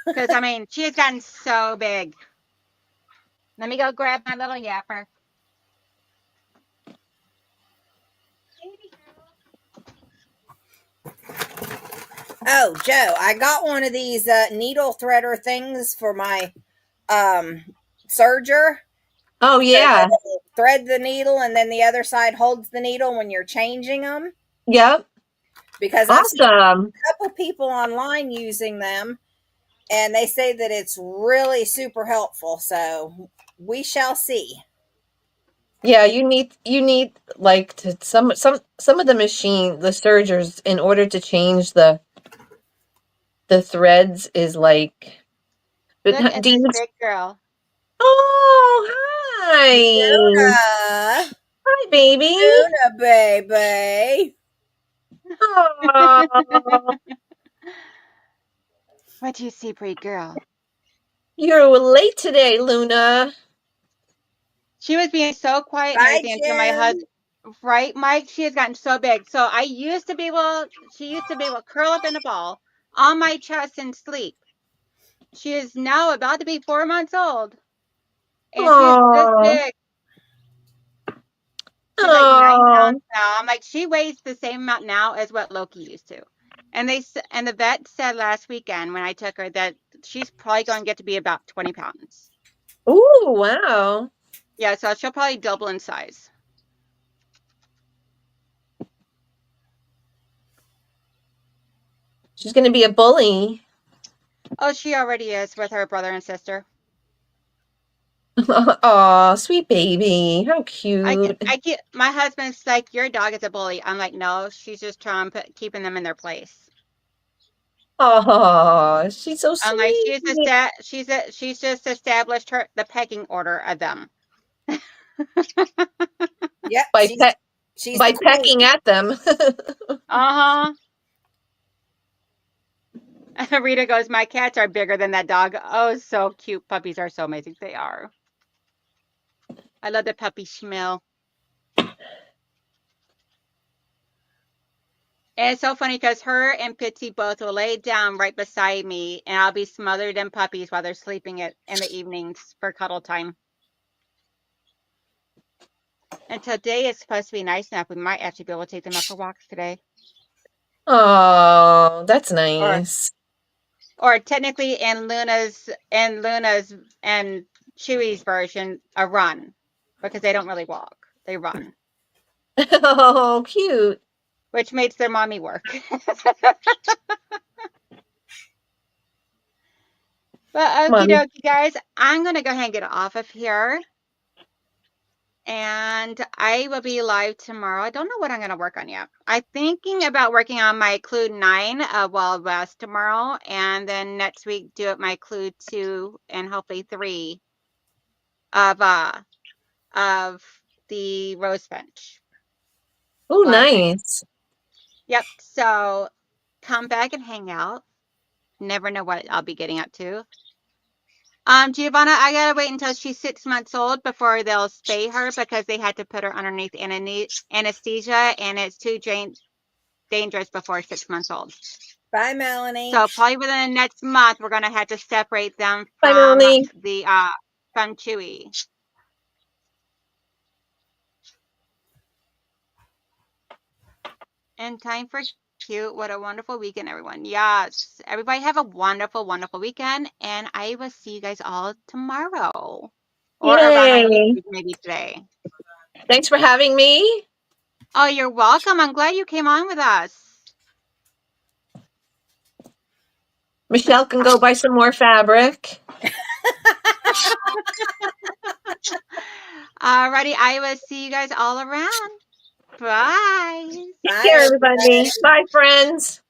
Speaker 1: because I mean, she has gotten so big. Let me go grab my little yapper.
Speaker 3: Oh, Joe, I got one of these needle threader things for my um serger.
Speaker 2: Oh,
Speaker 3: So
Speaker 2: yeah.
Speaker 3: it'll thread the needle and then the other side holds the needle when you're changing them.
Speaker 2: Yep.
Speaker 3: Because I've seen
Speaker 2: Awesome.
Speaker 3: a couple people online using them and they say that it's really super helpful. So we shall see.
Speaker 2: Yeah, you need like to some of the sergers in order to change the threads is like but
Speaker 1: Look at
Speaker 2: do you
Speaker 1: this big girl.
Speaker 2: Oh, hi.
Speaker 3: Luna,
Speaker 2: Hi, baby.
Speaker 3: Luna, baby.
Speaker 2: Oh,
Speaker 1: What do you see, pretty girl?
Speaker 2: you're late today, Luna.
Speaker 1: She was being so quiet and
Speaker 3: Bye,
Speaker 1: everything until my husband,
Speaker 3: Jim.
Speaker 1: right, Mike? She has gotten so big. So she used to be able to curl up in a ball on my chest and sleep. She is now about to be 4 months old, and she is this
Speaker 2: Oh,
Speaker 1: big. She's like 9 pounds
Speaker 2: oh.
Speaker 1: now. I'm like, she weighs the same amount now as what Loki used to. And the vet said last weekend when I took her that she's probably going to get to be about 20 pounds.
Speaker 2: Ooh, wow.
Speaker 1: Yeah, so she'll probably double in size.
Speaker 2: She's gonna be a bully.
Speaker 1: Oh, she already is with her brother and sister.
Speaker 2: Oh, sweet baby. How
Speaker 1: I
Speaker 2: cute.
Speaker 1: get my husband's like, your dog is a bully. I'm like, no, she's just trying to keeping them in their place.
Speaker 2: Oh, she's so
Speaker 1: I'm like,
Speaker 2: sweet.
Speaker 1: she's just established the pecking order of them.
Speaker 3: Yep,
Speaker 2: By
Speaker 3: she's
Speaker 2: by
Speaker 3: the
Speaker 2: pecking
Speaker 3: queen.
Speaker 2: at them.
Speaker 1: Uh huh. Rita goes, my cats are bigger than that dog. Oh, so cute. Puppies are so amazing. They are. I love the puppy smell. And it's so funny because her and Pitsy both will lay down right beside me, and I'll be smothered in puppies while they're sleeping in the evenings for cuddle time. And today is supposed to be nice enough. We might actually be able to take them out for walks today.
Speaker 2: Oh, that's
Speaker 1: Or
Speaker 2: nice.
Speaker 1: or technically in Luna's and Chewy's version, a run, because they don't really walk. They run,
Speaker 2: Oh, cute.
Speaker 1: which makes their mommy work. But okie
Speaker 2: Mommy.
Speaker 1: dokie, guys, I'm gonna go ahead and get off of here. And I will be live tomorrow. I don't know what I'm going to work on yet. I'm thinking about working on my Clue 9 of Wild West tomorrow. And then next week, do it my Clue 2 and hopefully 3 of the Rose Finch.
Speaker 2: Oh,
Speaker 1: But,
Speaker 2: nice.
Speaker 1: yep. So come back and hang out. Never know what I'll be getting up to. Giovanna, I gotta wait until she's 6 months old before they'll spay her because they had to put her underneath anesthesia, and it's too dangerous before 6 months old.
Speaker 3: Bye, Melanie.
Speaker 1: So probably within the next month, we're gonna have to separate them
Speaker 2: Bye,
Speaker 1: from
Speaker 2: Melanie.
Speaker 1: from Chewy. And time for cute. What a wonderful weekend, everyone. Yes. Everybody have a wonderful, wonderful weekend. And I will see you guys all tomorrow. Or around on
Speaker 2: Yay.
Speaker 1: YouTube maybe today.
Speaker 2: Thanks for having me.
Speaker 1: Oh, you're welcome. I'm glad you came on with us.
Speaker 2: Michelle can go buy some more fabric.
Speaker 1: Alrighty, I will see you guys all around. Bye.
Speaker 2: Take
Speaker 3: Bye,
Speaker 2: care,
Speaker 3: everybody.
Speaker 2: everybody. Bye, friends.